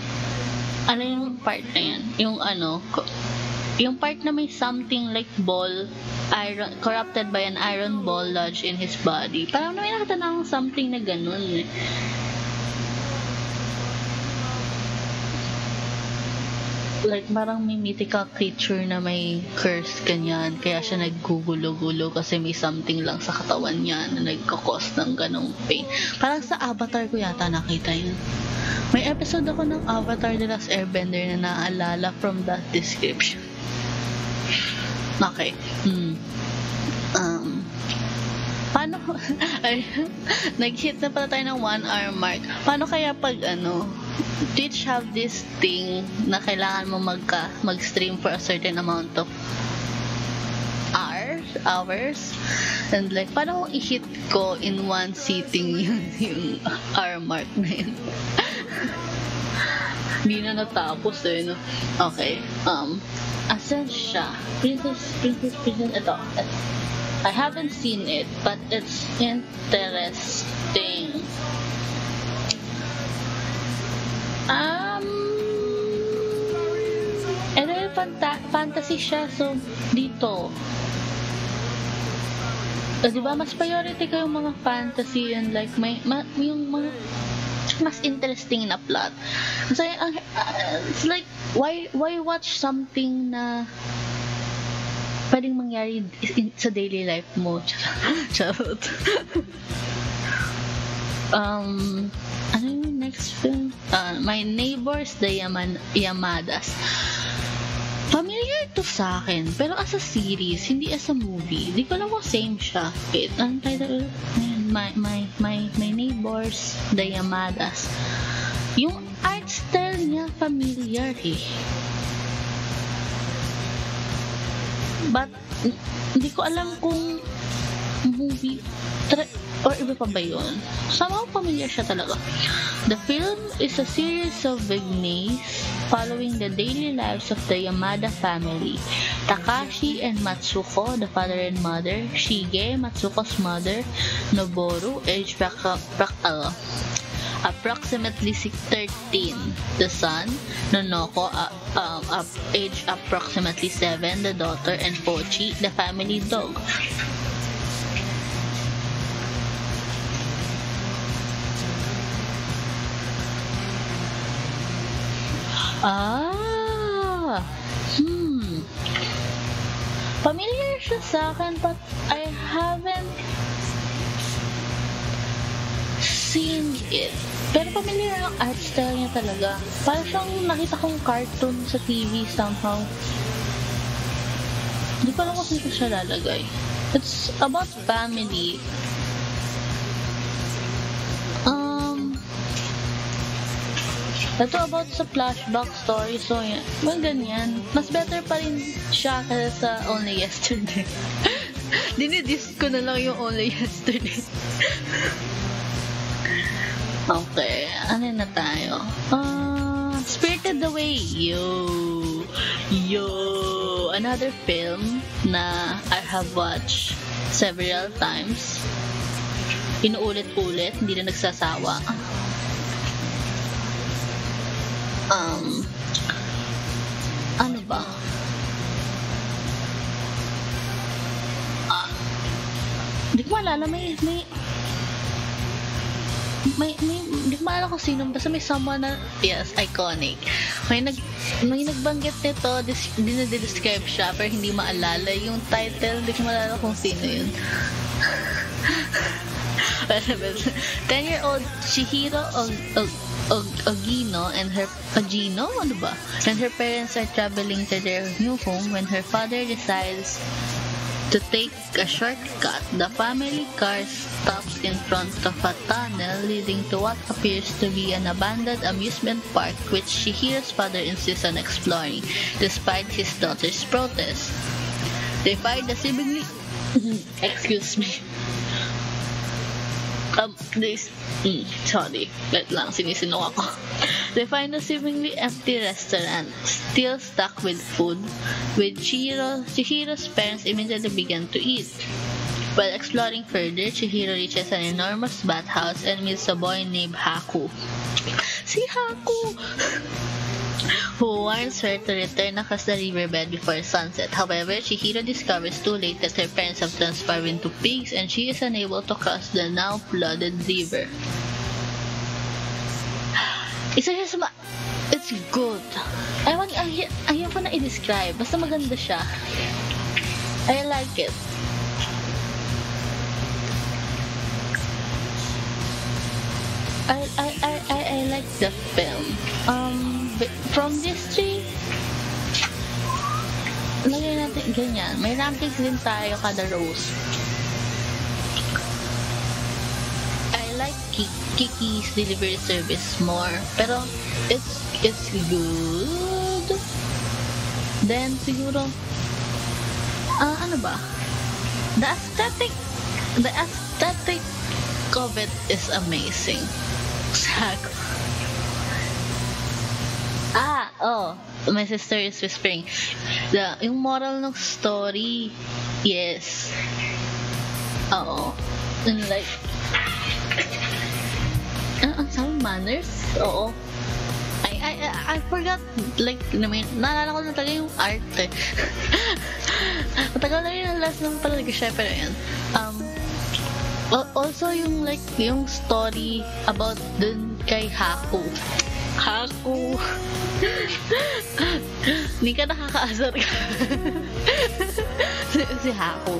Ano yung part na yan? Yung part na may something like ball, corrupted by an iron ball lodged in his body. Parang may nakita na akong something na ganun eh. Like, parang may mythical creature na may curse, ganyan. Kaya siya naggugulo-gulo kasi may something lang sa katawan niya na nagkakos ng ganong pain. Parang sa Avatar ko yata nakita yun. May episode ako ng Avatar The Last Airbender na naalala from that description. Okay. Paano nag-hit na pala tayo ng 1 hour mark. Paano kaya pag Twitch have this thing na kailangan mo mag-stream for a certain amount of hours and like paano kung i-hit ko in one sitting yung hour mark na yun. Hindi na natapos eh, no? Okay. Asan siya? Princess, ito. I haven't seen it, but it's interesting. Ito yung fantasy siya, so dito. Diba, mas priority ko yung mga fantasy and like, yung mga mas interesting na plot. So, it's like, why watch something na pwedeng mangyari sa daily life mo? Charot. Ano yung next film? My Neighbors, the Yamadas. Familiar to sa akin, pero as a series, hindi as a movie. Di ko alam kung same siya. Wait, anong title? My Neighbors, the Yamadas. Yung art style niya, familiar eh. But, hindi ko alam kung movie. Or iba pa ba yun? Somehow familiar siya talaga. The film is a series of vignettes following the daily lives of the Yamada family. Takashi and Matsuko, the father and mother. Shige, Matsuko's mother. Noboru, aged approximately 13, the son. Nonoko, age approximately 7, the daughter. And Pochi, the family dog. Familiar siya sa akin, but I haven't seen it. Pero familiar ang art style niya talaga. Parang siyang nakita kong cartoon sa TV somehow. Hindi ko alam kung saan ko siya lalagay. It's about family. Ito about sa flashback story, so yan. Mga ganyan. Mas better pa rin siya kaya sa Only Yesterday. Dinidis ko na lang yung Only Yesterday. Okay, ano na tayo? Spirited Away. Yo! Another film na I have watched several times. Inuulit-ulit, hindi na nagsasawa. Ano ba? Hindi ko maalala, hindi ko maalala kung sino, basta may someone na, yes, iconic. May nagbanggit nito, dinidescribe siya, pero hindi maalala yung title, hindi ko maalala kung sino yun. 10-year-old Chihiro Ogino and her and her parents are traveling to their new home when her father decides to take a shortcut. The family car stops in front of a tunnel leading to what appears to be an abandoned amusement park, which Chihiro's father insists on exploring despite his daughter's protest. They find a seemingly excuse me. Sorry, wait lang, sinisino ako. They find a seemingly empty restaurant, still stuck with food, with Chihiro's parents immediately begin to eat. While exploring further, Chihiro reaches an enormous bathhouse and meets a boy named Haku. Si Haku! Who warns her to return across the riverbed before sunset. However, Chihiro discovers too late that her parents have transformed into pigs and she is unable to cross the now flooded river. Isa siya sa it's good. Ayaw ko na i-describe. Basta maganda siya. I like it. I like the film. From this three, lagay natin ganyan. May rankings din tayo kada rose. I like Kiki's delivery service more, pero it's good. Then siguro, ano ba? The aesthetic of it is amazing. Exactly. My sister is whispering. Yung moral ng story, yes. Oo. And like, ang sabi, manners? Oo. I forgot, like, naalala ko na talaga yung art eh. Matagal na yung last naman pala nag-share, pero yan. Also yung like, yung story about dun kay Haku. Hindi ka nakakaasar ka. si Haku.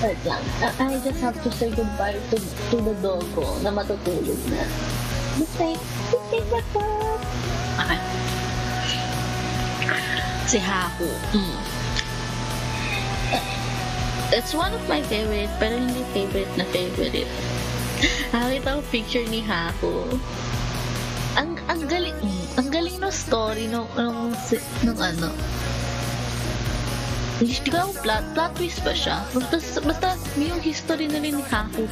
Wait lang. I just have to say goodbye to the dog ko na matutulog na. Say goodbye. Okay. Si Haku. It's one of my favorite, pero hindi favorite na favorite. Nakakita ko picture ni Haku. Ang galing ng story nung ano. Hindi ko alam kung plot twist ba siya. Basta yung history na rin ni Haku.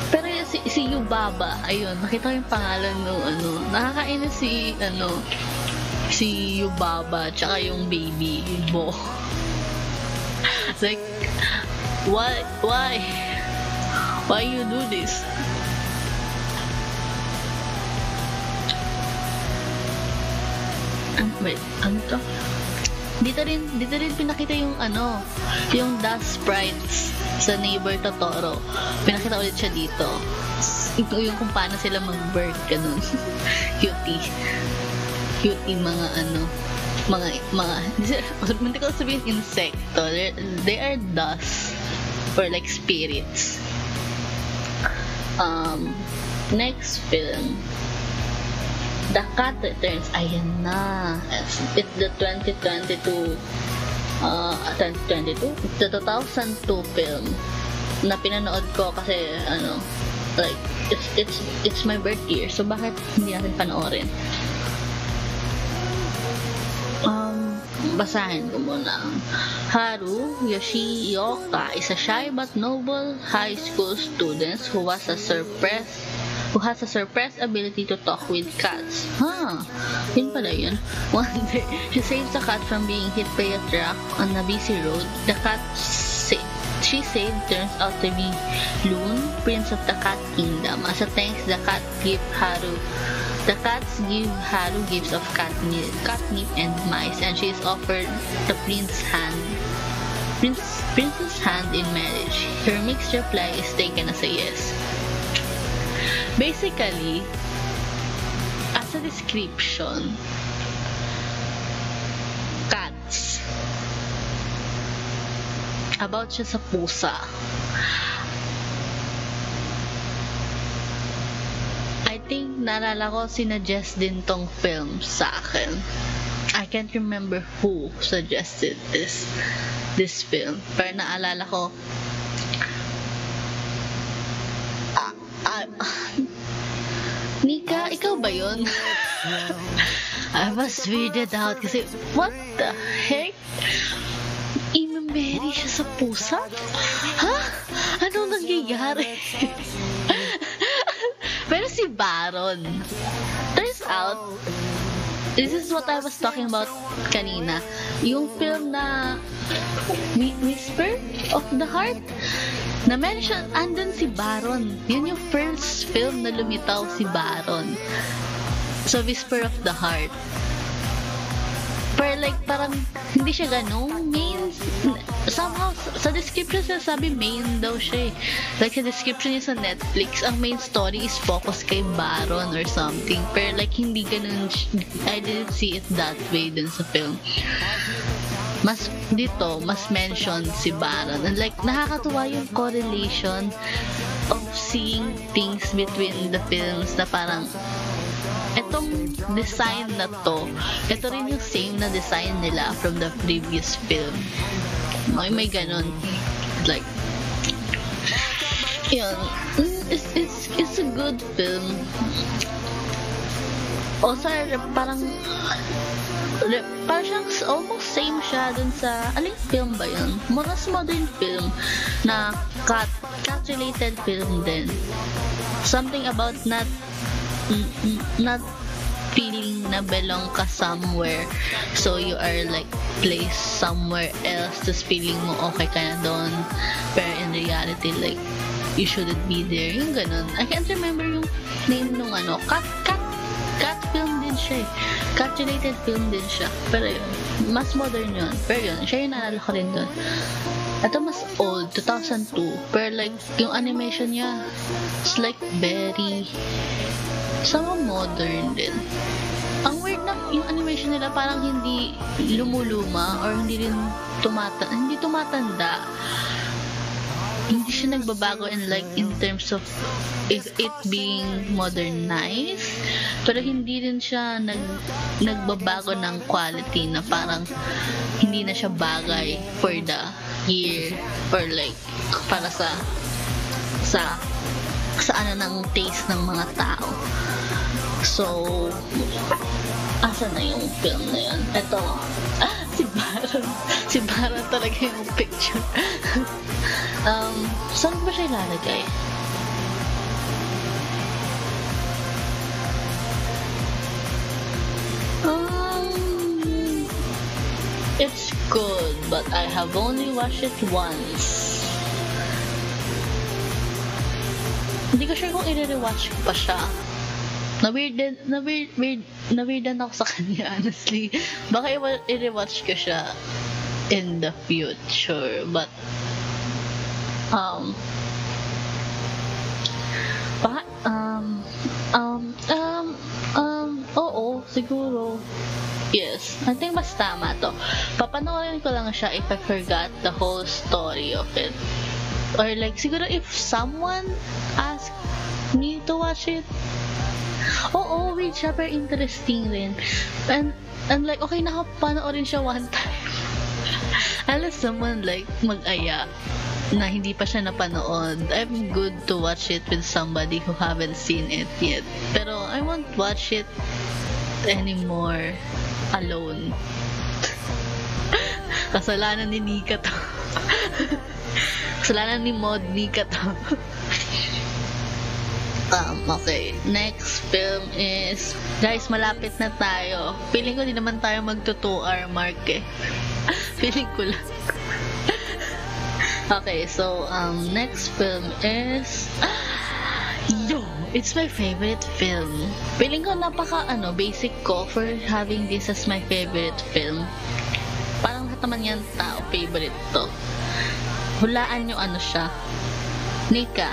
Pero si Yubaba, ayun, nakita ko yung pangalan nung nakakainis si Yubaba, tsaka yung baby, Bo. Like, why you do this? Wait, ano to? Dito rin pinakita yung yung dust sprites sa Neighbor Totoro. Pinakita ulit siya dito. Yung kung paano sila mag-bird, ganun. Cutie hindi ko sabihin insecto. They are dust or like spirits. Next film, The Cat Returns. Ayan na. It's the 2022 the 2002 film na pinanood ko kasi like it's my birth year, so bakit hindi natin panoorin? Basahin ko muna. Haru Yoshioka is a shy but noble high school student who has a suppressed ability to talk with cats. Yun pala yun. One day, she saves a cat from being hit by a truck on a busy road. The cat she saved turns out to be Loon, Prince of the Cat Kingdom. As a thanks, the cats give Haru gifts of catnip and mice, and she is offered the prince's hand in marriage. Her mixed reply is taken as a yes. Basically, as a description, cats. About siya sa pusa. I think naalala ko sinuggest din tong film sa akin. I can't remember who suggested this film. Pero naalala ko Nika, ikaw ba yun? I was weirded out kasi what the heck? Imemary siya sa pusa? Ha? Anong nangyayari? Pero si Baron, turns out, this is what I was talking about kanina. Yung film na Whisper of the Heart, na-mention, andun si Baron. Yun yung first film na lumitaw si Baron. So, Whisper of the Heart. Pero like, parang, hindi siya ganun. Main, somehow, sa description siya sabi main daw siya eh. Like, sa description niya sa Netflix, ang main story is focus kay Baron or something. Pero like, hindi ganun, I didn't see it that way dun sa film. Mas mention si Baron. And like, nakakatuwa yung correlation of seeing things between the films na parang, etong design na to, ito rin yung same na design nila from the previous film. May ganun. Like, yun. It's a good film. Also, parang siyang almost same siya dun sa, aling film ba yun? Mas modern film na cat-related film din. Something about not feeling na belong ka somewhere, so you are like placed somewhere else, just feeling mo okay ka na doon, pero in reality like you shouldn't be there, yung ganun. I can't remember yung name nung cat film din siya eh. Cat related film din siya, pero yun, mas modern yun, pero yun, siya yung naalala ko rin doon. Ito mas old, 2002, pero like yung animation niya it's like very sama modern din. Ang weird na yung animation nila parang hindi lumuluma or hindi rin tumatanda. Hindi siya nagbabago in terms of it being modernized, pero hindi rin siya nagbabago ng quality na parang hindi na siya bagay for the year or like para sa ano ng taste ng mga tao. So Asa na yung film na yun? Ito. Si Baron. Si Baron talaga yung picture. Saan ba siya ilalagay? It's good, but I have only watched it once. Hindi ko sure kung i-rewatch ko pa siya. Na-weirdan ako sa kanya, honestly. Baka i-rewatch ko siya in the future, but oo, siguro. Yes, I think mas tama to. Papanoorin ko lang siya if I forgot the whole story of it. Or like, siguro if someone asked me to watch it, oo, wait, super interesting rin. And like, okay, nakapanoorin siya one time. Unless someone like mag-aya na hindi pa siya napanood, I'm good to watch it with somebody who haven't seen it yet. Pero I won't watch it anymore alone. Kasalanan ni Nika to. Kasalanan ni Mod Nika to. Okay. Next film is, guys, malapit na tayo. Feeling ko di naman tayo magto 2-hour mark eh. Feeling ko lang. Okay, so next film is it's my favorite film. Feeling ko basic ko for having this as my favorite film. Parang lahat naman yan tao favorite to. Hulaan nyo siya. Nika,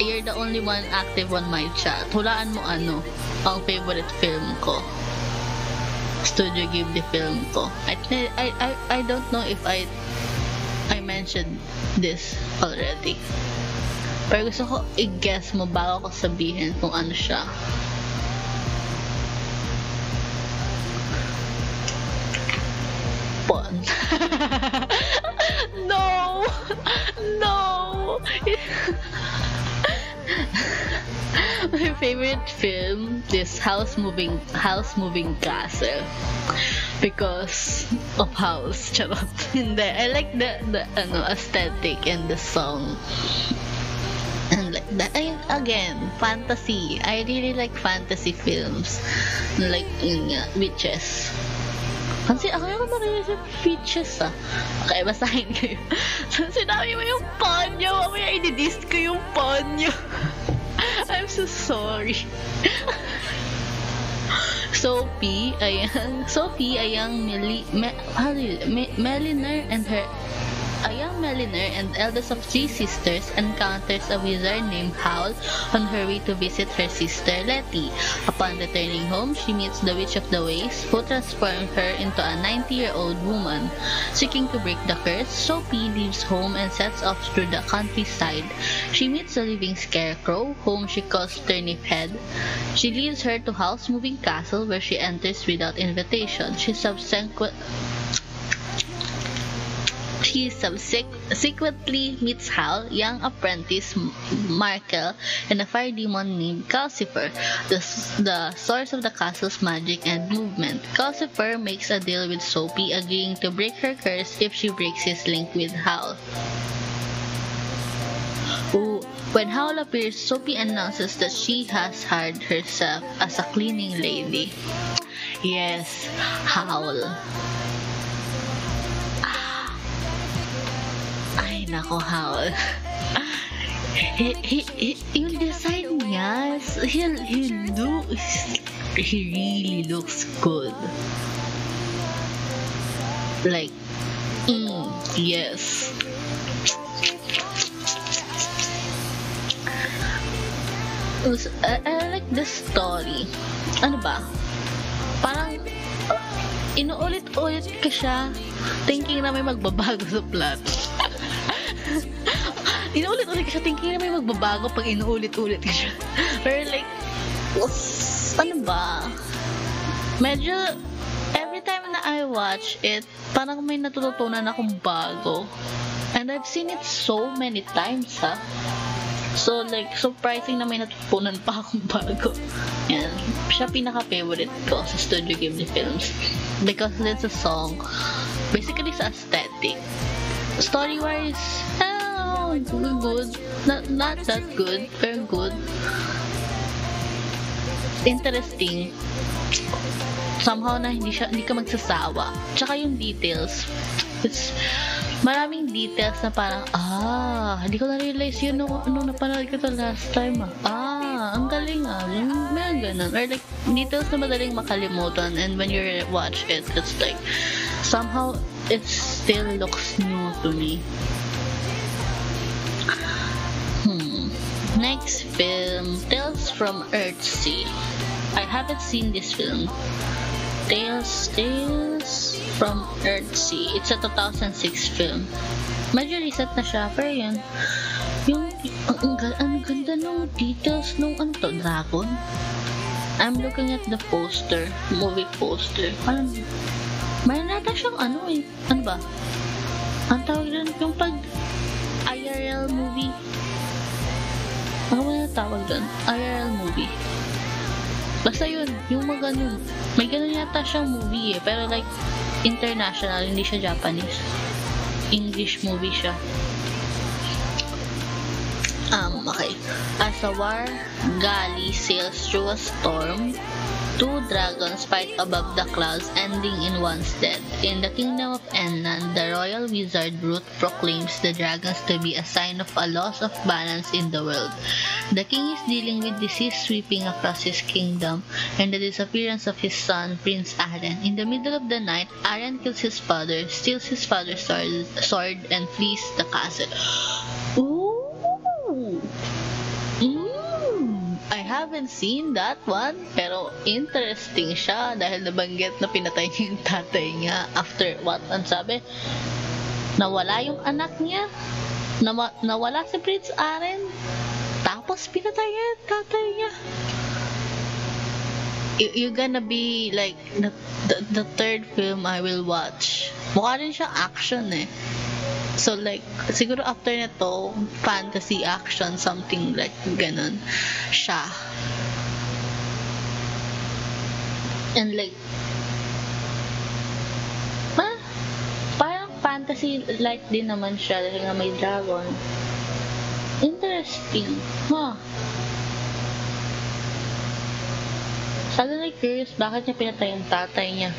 you're the only one active on my chat. Hulaan mo ang favorite film ko. Studio Ghibli film ko. I don't know if I mentioned this already. Pero gusto ko i-guess mo bago ko sabihin kung ano siya. Pon. No! My favorite film is House Moving Castle. Because of house. Charot. Hindi. I like the aesthetic and the song. And like that, again, fantasy. I really like fantasy films. Like, witches. Kasi ako yung marinig sa witches Okay, basahin kayo. Sinabi mo yung ponyo. Mamaya i-diss ko yung ponyo. I'm so sorry. Sophie, ayang millionaire and eldest of 3 sisters encounters a wizard named Howl on her way to visit her sister Letty. Upon returning home, she meets the Witch of the Waste, who transforms her into a 90-year-old woman. Seeking to break the curse, Sophie leaves home and sets off through the countryside. She meets a living scarecrow, whom she calls Turnip Head. She leads her to Howl's Moving Castle, where she enters without invitation. She subsequently meets Howl, young apprentice Markel, and a fire demon named Calcifer, the source of the castle's magic and movement. Calcifer makes a deal with Sophie, agreeing to break her curse if she breaks his link with Howl. When Howl appears, Sophie announces that she has hired herself as a cleaning lady. Yes, Howl. Ay, nako, Howl. Yung design niya, he really looks good. Like, yes. I like the story. Ano ba? Parang inuulit-ulit ka siya thinking na may magbabago sa plot. Inuulit-ulit ka siya thinking na may magbabago pag inuulit-ulit ka siya. Pero like, ano ba? Medyo, every time na I watch it, parang may natututunan akong bago. And I've seen it so many times, So, like, surprising na may natutunan pa akong bago. Yan. Siya pinaka-favorite ko sa Studio Ghibli films. Because it's a song, basically sa aesthetic. Story-wise, good. Not that good, pero good. Interesting. Somehow na hindi ka magsasawa. Tsaka yung details. Maraming details na parang, hindi ko na-realize yun nung napanood ko to last time. Ang galing may ganun. Or like, details na madaling makalimutan, and when you watch it, it's like, somehow, it still looks new to me. Next film, Tales from Earthsea. I haven't seen this film. Tales from Earthsea. It's a 2006 film. Medyo recent na siya, pero yun. Ang ganda ng details nung dragon. I'm looking at the poster, movie poster. Parang, may nata siyang ano ba? Ang tawag doon, yung pag IRL movie. Ano ba yung tawag doon? IRL movie. Basta yun, yung mga ganun. May ganun yata siyang movie pero like, international, hindi siya Japanese. English movie siya. Okay. As a war galley sails through a storm, two dragons fight above the clouds, ending in one's death. In the kingdom of Enland, the royal wizard Ruth proclaims the dragons to be a sign of a loss of balance in the world. The king is dealing with disease sweeping across his kingdom and the disappearance of his son, Prince Arren. In the middle of the night, Arren kills his father, steals his father's sword, and flees the castle. I haven't seen that one, pero interesting siya dahil nabanggit na pinatay niya yung tatay niya after what? Ang sabi? Nawala yung anak niya? Nawala si Prince Arren? Tapos pinatay niya yung tatay niya? You're gonna be like the third film I will watch. Mukha rin siya action So like, siguro after nito, fantasy action, something like ganun siya. And like, parang fantasy like din naman siya dahil nga may dragon. Interesting. Suddenly curious bakit niya pinatay yung tatay niya.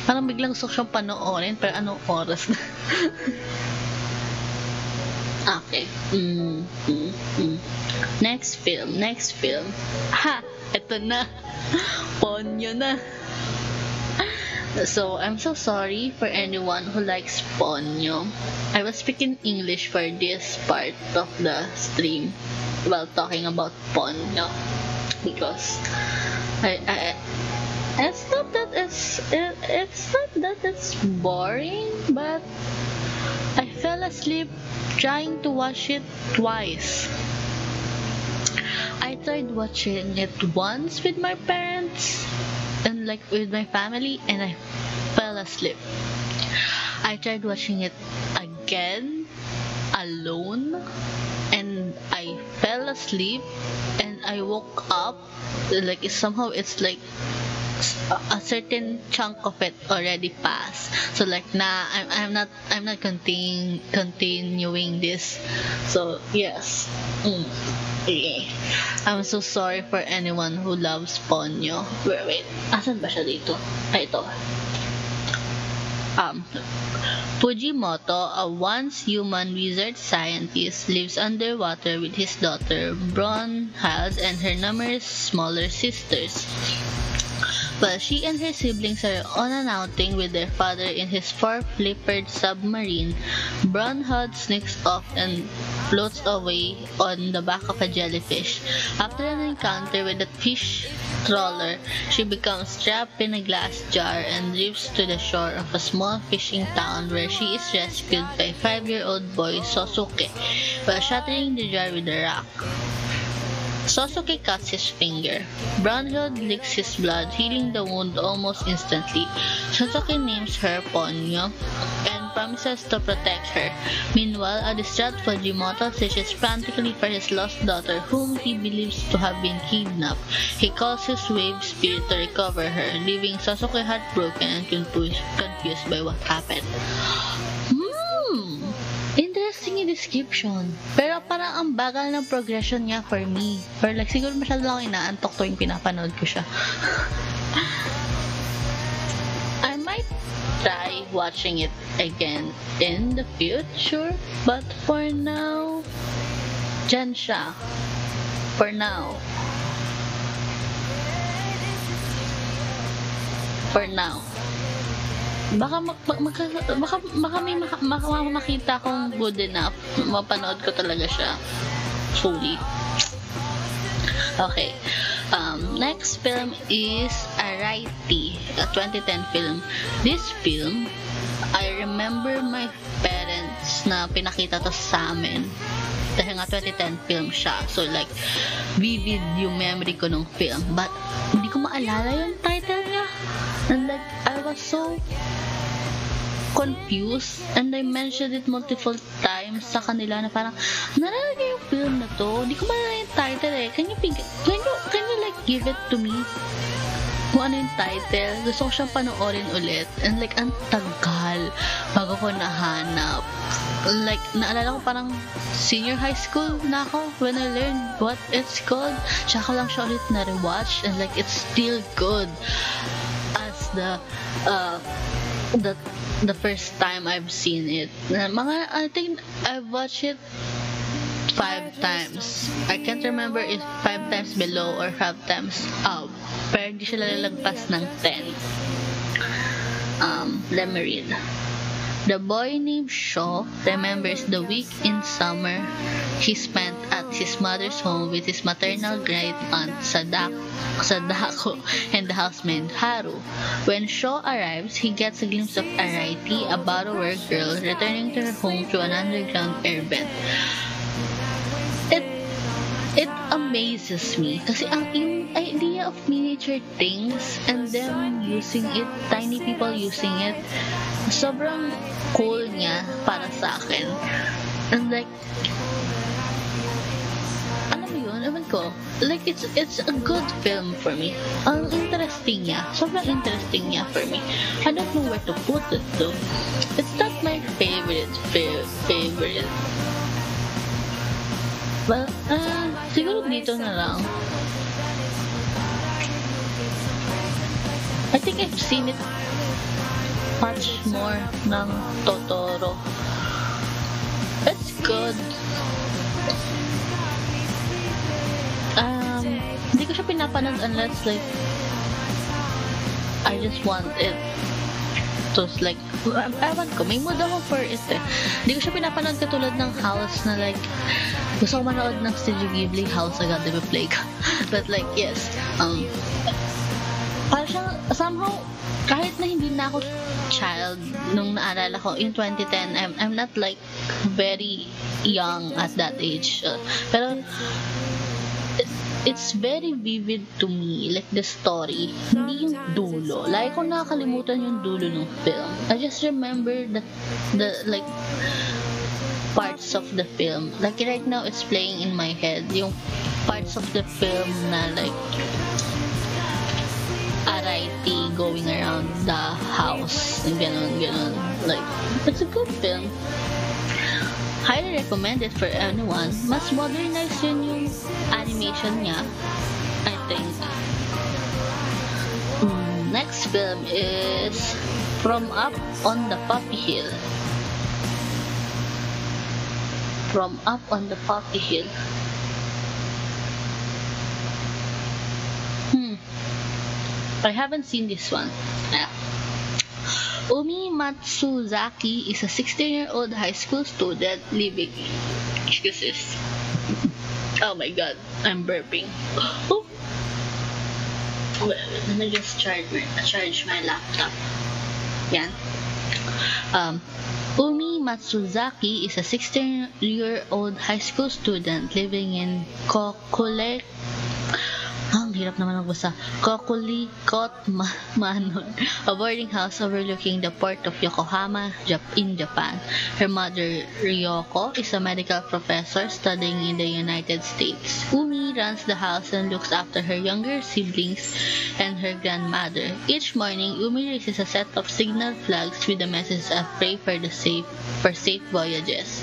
Parang biglang gusto siyang panoorin, pero anong oras na? Okay. Next film. Ito na. Ponyo na. So, I'm so sorry for anyone who likes Ponyo. I was speaking English for this part of the stream while talking about Ponyo. Because it's not that it's boring, but I fell asleep trying to watch it twice. I tried watching it once with my parents and like with my family, and I fell asleep. I tried watching it again alone, and I fell asleep, and I woke up like somehow it's like a certain chunk of it already passed. So like I'm not continuing this. So yes. Okay. I'm so sorry for anyone who loves Ponyo. Wait. Asan ba siya dito? Ito. Fujimoto, a once human wizard scientist, lives underwater with his daughter Brunhilde and her numerous smaller sisters. While she and her siblings are on an outing with their father in his four-flippered submarine, Brunhilde sneaks off and floats away on the back of a jellyfish. After an encounter with a fish trawler, she becomes trapped in a glass jar and drifts to the shore of a small fishing town where she is rescued by 5-year-old boy Sosuke while shattering the jar with a rock. Sosuke cuts his finger. Brunhilde licks his blood, healing the wound almost instantly. Sosuke names her Ponyo, and promises to protect her. Meanwhile, a distraught Fujimoto searches frantically for his lost daughter, whom he believes to have been kidnapped. He calls his wave spirit to recover her, leaving Sasuke heartbroken and confused by what happened. Interesting yung description. Pero parang ang bagal ng progression niya for me. Or like, siguro masyado lang inaantok to yung pinapanood ko siya. I might try watching it again in the future, but for now, dyan siya. For now. For now. Baka may makita kong good enough, mapanood ko talaga siya fully. Okay. Next film is Arrietty, a 2010 film. This film, I remember my parents na pinakita to sa amin. Dahil nga 2010 film siya. So like, vivid yung memory ko nung film. But, hindi ko maalala yung title niya. And like, I was so confused, and I mentioned it multiple times sa kanila na parang, narinig niyo yung film na to? Hindi ko maalala yung title eh. Can you like give it to me? Kung ano yung title? Gusto ko siyang panoorin ulit. And like, ang tagal bago ko nahanap. Like, naalala ko parang senior high school na ako when I learned what it's called. Tsaka lang siya ulit na-rewatch, and like, it's still good as the first time I've seen it. I think I've watched it 5 times. I can't remember if 5 times below or 5 times up. Pero hindi siya lalagpas ng 10. Let me read. The boy named Shaw remembers the week in summer he spent at his mother's home with his maternal great aunt Sadako and the housemaid Haru. When Shaw arrives, he gets a glimpse of Arrietty, a borrower girl returning to her home through an underground air vent. It amazes me kasi yung idea of miniature things and them using it, tiny people using it, sobrang cool niya para sa akin. And like, alam mo yun, ewan ko, like it's a good film for me. Ang interesting niya, sobrang interesting niya for me. I don't know where to put it though. It's not my favorite. Well, siguro dito na lang. I think I've seen it much more ng Totoro. It's good. Hindi ko siya pinapanood unless like I just want it to like, ewan ko, may mood ako for it eh. Hindi ko siya pinapanood katulad ng House na like, gusto ko manood ng Studio Ghibli House agad, diba play ka. But like, yes, parang siyang, somehow, kahit na hindi na ako child nung naalala ko, in 2010, I'm not like very young at that age. Pero, it's very vivid to me, like the story, hindi yung dulo. Lagi ko nakakalimutan yung dulo ng film. I just remember the like parts of the film. Like right now, it's playing in my head yung parts of the film na like Arrietty going around the house, ganon. Like, it's a good film. Highly recommended for anyone. Mas modernized yun yung animation niya, I think. Next film is From Up on the Poppy Hill. From Up on the Poppy Hill. I haven't seen this one. Umi Matsuzaki is a 16-year-old high school student living. Excuses. Oh my god, I'm burping. Oh. Well, let me just charge my laptop. Yan. Umi Matsuzaki is a 16-year-old high school student living in Kokule. hirap naman magbasa. Kokulikot Manor, a boarding house overlooking the port of Yokohama in Japan. Her mother, Ryoko, is a medical professor studying in the United States. Umi runs the house and looks after her younger siblings and her grandmother. Each morning, Umi raises a set of signal flags with the message of pray for safe voyages.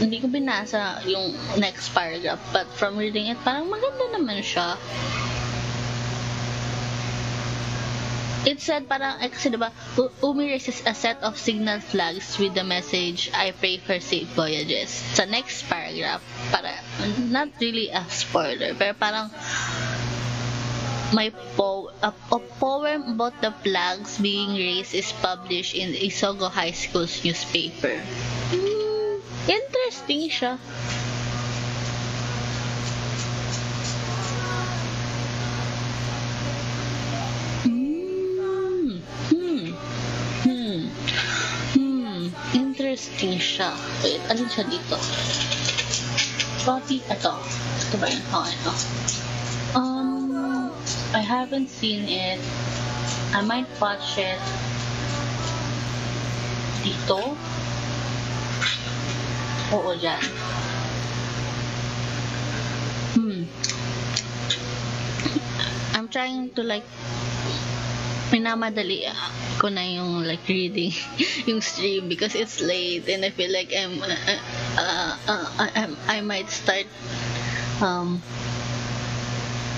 Hindi ko binasa yung next paragraph, but from reading it, parang maganda naman siya. It said parang, kasi diba, Umi raises a set of signal flags with the message, I pray for safe voyages. Sa next paragraph, para, not really a spoiler, pero parang, a poem about the flags being raised is published in Isogo High School's newspaper. Interesting siya. Interesting siya. Wait, alin siya dito? Copy, ito. Ito ba yun? Oh, ito. I haven't seen it. I might watch it dito. Oo, dyan. I'm trying to like minamadali ko na yung like reading yung stream because it's late and I feel like I might start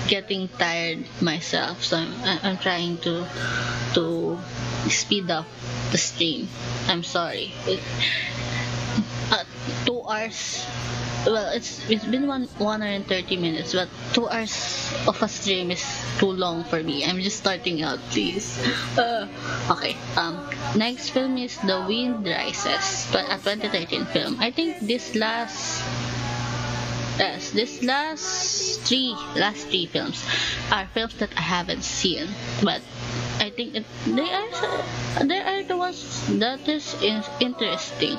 getting tired myself, so I'm trying to speed up the stream. I'm sorry. 2 hours, well, it's been 1 hour and 30 minutes, but 2 hours of a stream is too long for me. I'm just starting out, please. Okay, next film is The Wind Rises, a 2013 film. I think these last three films are films that I haven't seen, but I think they are the ones that is interesting.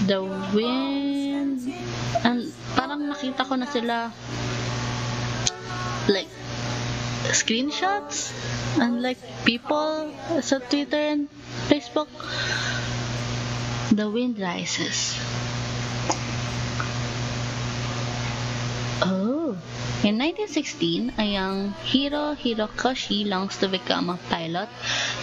The Wind, and parang nakita ko na sila like screenshots and like people sa Twitter and Facebook. The Wind Rises. Oh. In 1916, a young Hirokoshi longs to become a pilot,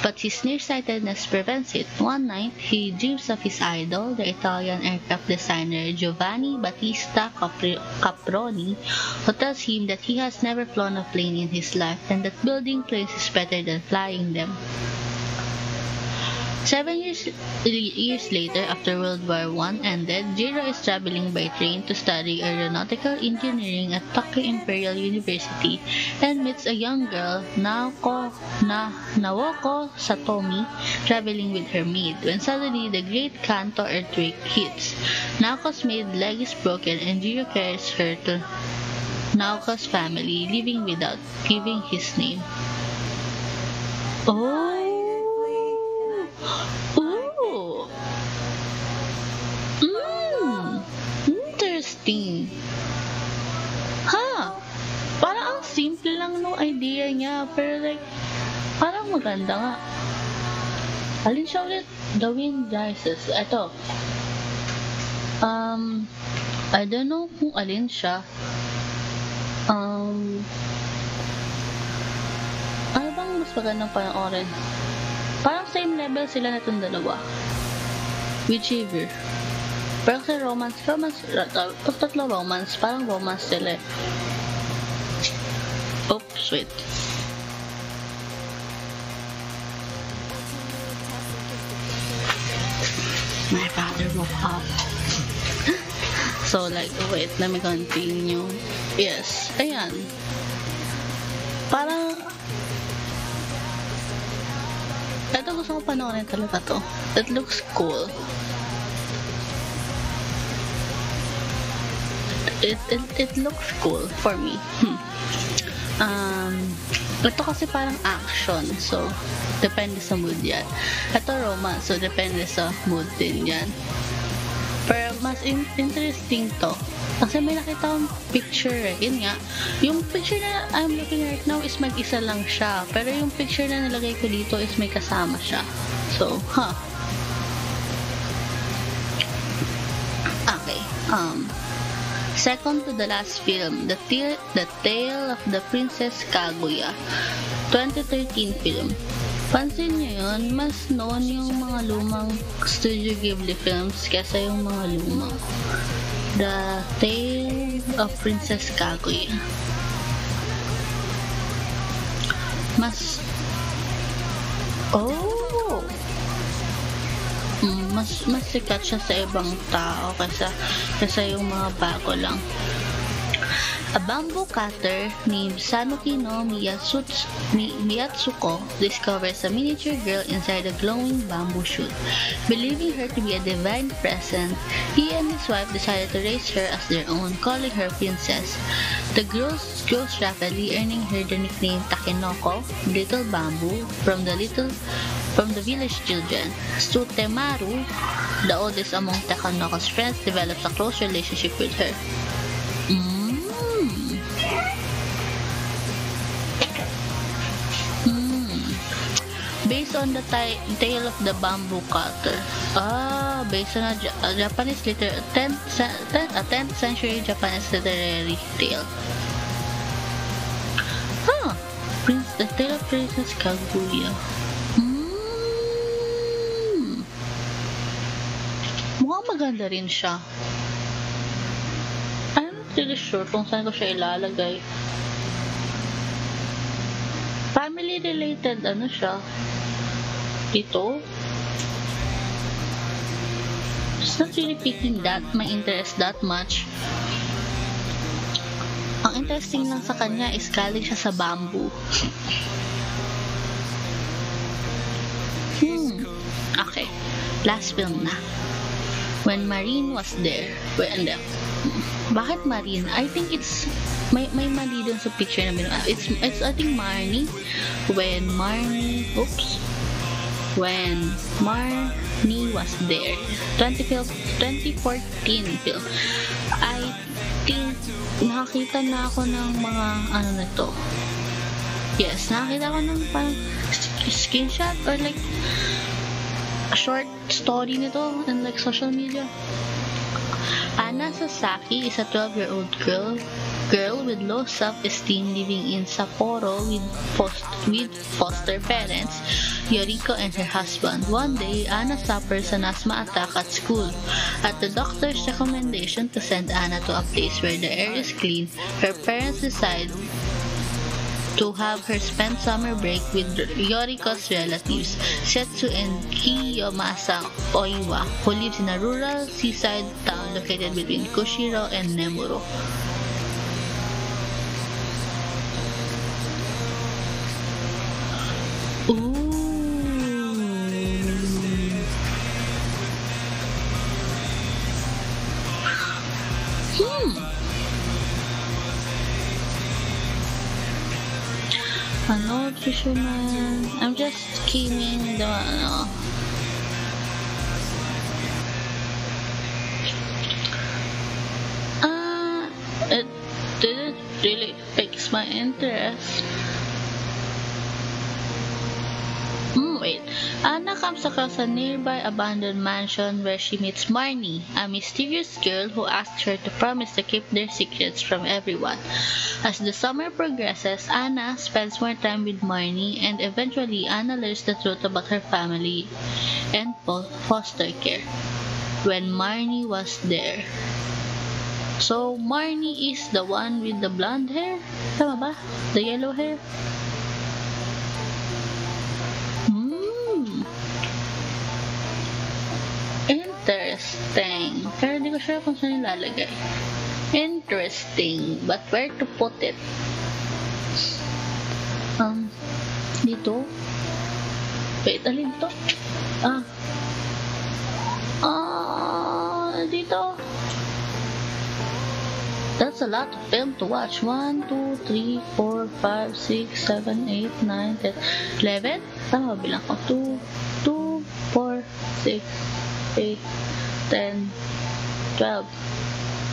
but his nearsightedness prevents it. One night, he dreams of his idol, the Italian aircraft designer Giovanni Battista Caproni, who tells him that he has never flown a plane in his life and that building planes is better than flying them. 7 years later, after World War I ended, Jiro is traveling by train to study aeronautical engineering at Tokyo Imperial University and meets a young girl, Naoko Satomi, traveling with her maid, when suddenly the Great Kanto earthquake hits. Naoko's maid's leg is broken and Jiro carries her to Naoko's family, living without giving his name. Oh! Ooh! Interesting. Ha! Parang ang simple lang no idea niya, pero like, parang maganda nga. Alin siya ulit? The Wind Rises. Ito. I don't know kung alin siya. Ano bang mas magandang panoorin? Parang same level sila na itong dalawa. Whichever. Pero kasi tatlo romance, parang romance sila. Oops, wait. My father woke up. So like, wait, let me continue. Yes, ayan. Parang ito gusto ko panoorin talaga to. It looks cool. it looks cool for me. Ito kasi parang action, so depende sa mood yan. Ito romance, so depende sa mood din yan. Pero mas interesting to kasi may nakita akong picture yun nga, yung picture na I'm looking right now is mag-isa lang siya, pero yung picture na nilagay ko dito is may kasama siya. So, okay. Second to the last film, The Tale of the Princess Kaguya, 2013 film. Pansin nyo yun, mas known yung mga lumang Studio Ghibli films kesa yung mga lumang The Tale of Princess Kaguya. Mas sikat siya sa ibang tao kaysa yung mga bago lang. A bamboo cutter named Sanuki no Miyatsuko discovers a miniature girl inside a glowing bamboo shoot. Believing her to be a divine present, he and his wife decided to raise her as their own, calling her Princess. The girl grows rapidly, earning her the nickname Takenoko, Little Bamboo, from the village children. Sutemaru, the oldest among Takenoko's friends, develops a close relationship with her. Based on the tale of the bamboo cutter. Based on a Japanese 10th century Japanese literary tale. The Tale of Princess Kaguya. Mukhang maganda rin siya. I'm not really sure kung saan ko siya ilalagay. Family related, siya? Dito? It's not really piquing my interest that much. Ang interesting lang sa kanya is galing siya sa bamboo. Okay. Last film na. When Marine Was There. Bakit Marine? I think it's may mali dun sa picture na binuha. It's I think Marnie. When Marnie Was There. 2014 film. I think nakakita na ako ng mga na to. Yes, nakakita ko ng parang screenshot or like a short story nito in like social media. Ana Sasaki is a 12-year-old girl with low self-esteem living in Sapporo with foster parents, Yoriko and her husband. One day, Ana suffers an asthma attack at school. At the doctor's recommendation to send Ana to a place where the air is clean, her parents decide to have her spend summer break with Yoriko's relatives, Setsu and Kiyomasa Oiwa, who lives in a rural seaside town located between Kushiro and Nemuro. I'm just skimming the it didn't really piques my interest. Wait. Anna comes across a nearby abandoned mansion where she meets Marnie, a mysterious girl who asks her to promise to keep their secrets from everyone. As the summer progresses, Anna spends more time with Marnie, and eventually Anna learns the truth about her family and foster care. When Marnie Was There. So, Marnie is the one with the blonde hair? Tama ba? The yellow hair? Interesting. Pero di ko sure kung saan ilalagay. Interesting. But where to put it? Dito? Wait, alin to? Dito. That's a lot of film to watch. 1, 2, 3, 4, 5, 6, 7, 8, 9, 10, 11? Tama ba bilang ko? 2, 4, 6, 8, 10, 12.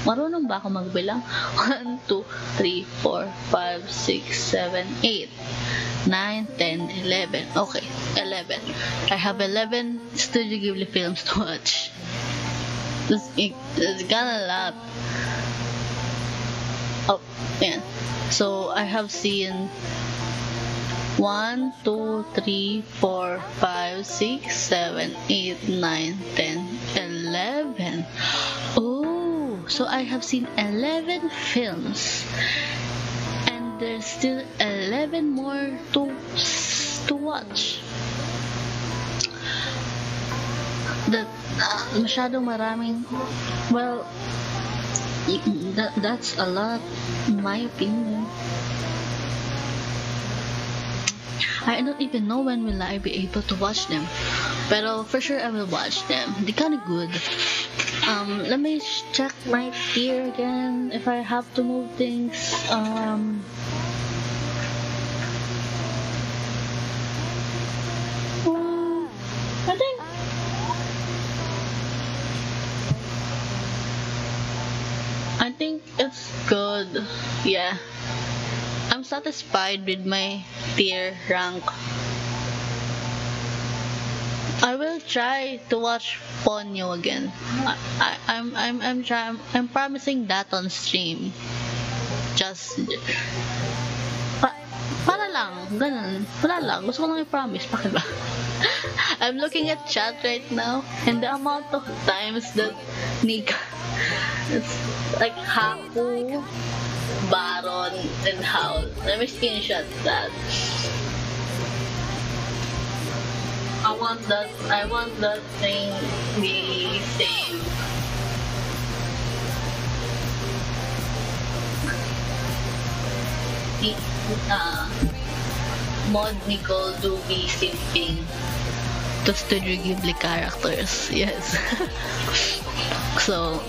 Marunong ba ako magbilang? 1, 2, 3, 4, 5, 6, 7, 8, 9, 10, 11. Okay, 11. I have 11 Studio Ghibli films to watch. It's got a lot. Oh, yeah. So I have seen 1, 2, 3, 4, 5, 6, 7, 8, 9, 10, 11. Oh, so I have seen 11 films, and there's still 11 more to watch. That masyadong maraming. Well, that's a lot, in my opinion. I don't even know when will I be able to watch them, pero for sure I will watch them. They're kind of good. Let me check my tier again if I have to move things. I think it's good. Yeah, I'm satisfied with my tier rank. I will try to watch Ponyo again. I'm promising that on stream. Just para lang, ganun. Wala lang. Gusto ko lang i-promise. Bakit ba? I'm looking at chat right now, and the amount of times that Nika, it's like Haku, Baron, and Howl. Let me screenshot that. I want that thing be saved. Mod Nicole do be simping to Studio Ghibli characters. Yes. So,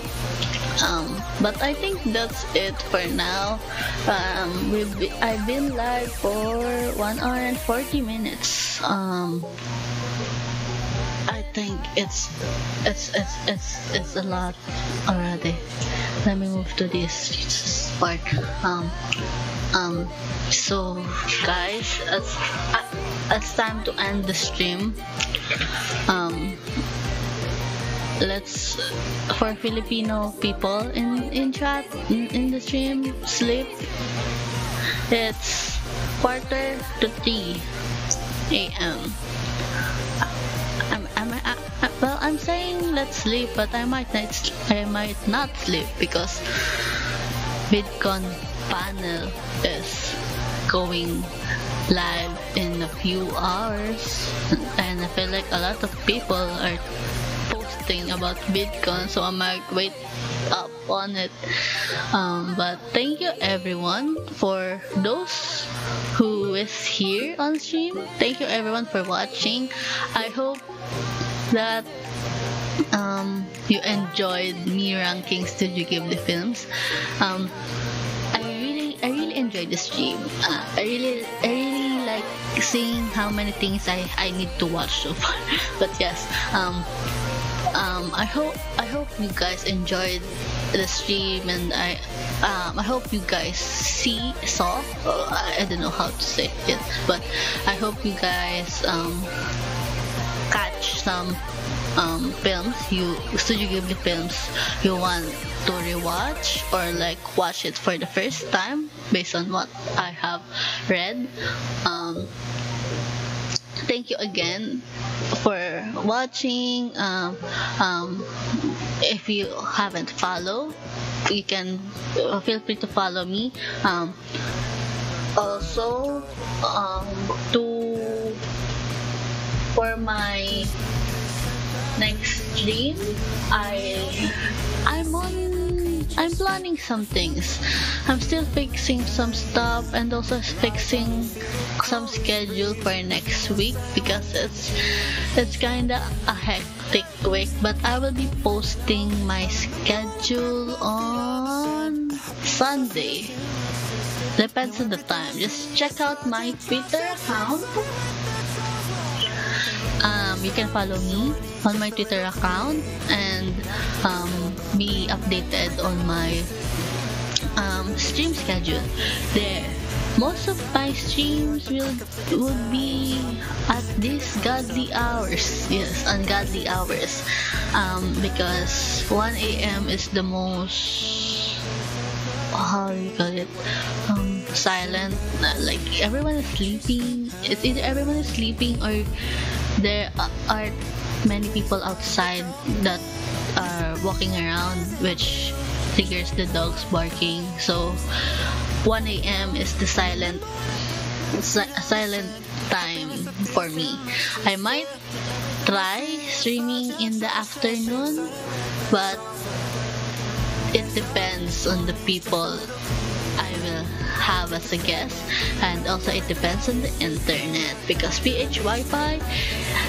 but I think that's it for now. I've been live for 1 hour and 40 minutes. I think it's a lot already. Let me move to this part. So guys, it's time to end the stream. Let's, for Filipino people in chat, in the stream, sleep. It's 2:45 a.m. Well, I'm saying let's sleep, but I might not sleep because VidCon panel is going live in a few hours, and I feel like a lot of people are posting about VidCon, so I might wait up on it. But thank you everyone, for those who is here on stream. Thank you everyone for watching. I hope that you enjoyed me ranking Studio Ghibli films. I really enjoyed the stream. I really like seeing how many things I need to watch so far. But yes, I hope you guys enjoyed the stream, and I hope you guys saw. I don't know how to say it, but I hope you guys catch some films, Studio Ghibli films you want to rewatch, or like watch it for the first time based on what I have read. Thank you again for watching. If you haven't followed, you can feel free to follow me. Also, for my next stream, I'm planning some things. I'm still fixing some stuff, and also fixing some schedule for next week, because it's kinda a hectic week. But I will be posting my schedule on Sunday. Depends on the time. Just check out my Twitter account. You can follow me on my Twitter account and be updated on my stream schedule there. Most of my streams would be at these godly hours. Yes, ungodly hours. Because 1 a.m. is the most, how do you call it, silent. Like everyone is sleeping. It's either everyone is sleeping or there are many people outside that are walking around, which triggers the dogs barking. So 1 a.m. is the silent time for me. I might try streaming in the afternoon, but it depends on the people I will have as a guest, and also it depends on the internet because PH Wi-Fi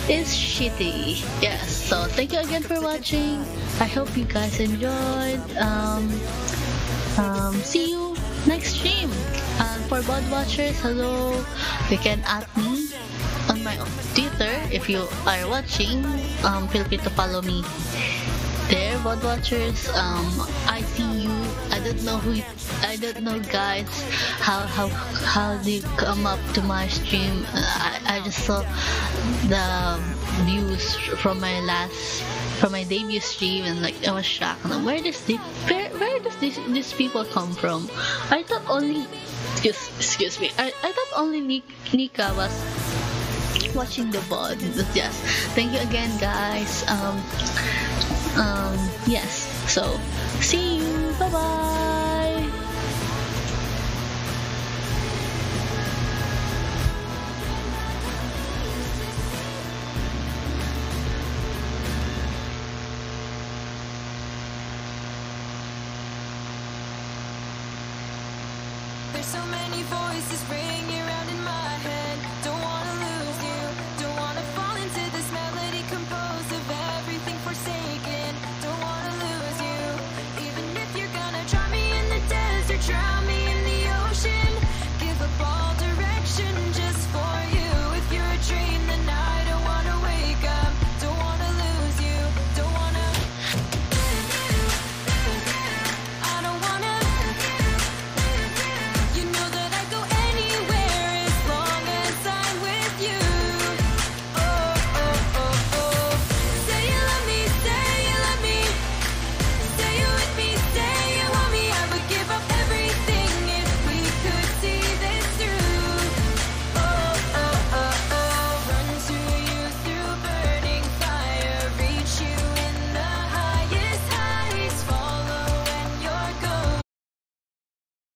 is shitty. Yes, so thank you again for watching. I hope you guys enjoyed. See you next stream. And for Bod Watchers, hello. You can add me on my Twitter if you are watching. Feel free to follow me there, Bod Watchers. I see you. I don't know guys how they come up to my stream. I just saw the views from my debut stream and like I was shocked. Where does these people come from? I thought only excuse me. I thought only Nika was watching the VOD. But yes, thank you again, guys. Yes. So see you. Bye bye. There's so many voices ringing around in my head. Don't wanna lose you. Don't wanna fall into this melody composed of everything forsaken. Don't wanna lose you. Even if you're gonna try me in the desert, drown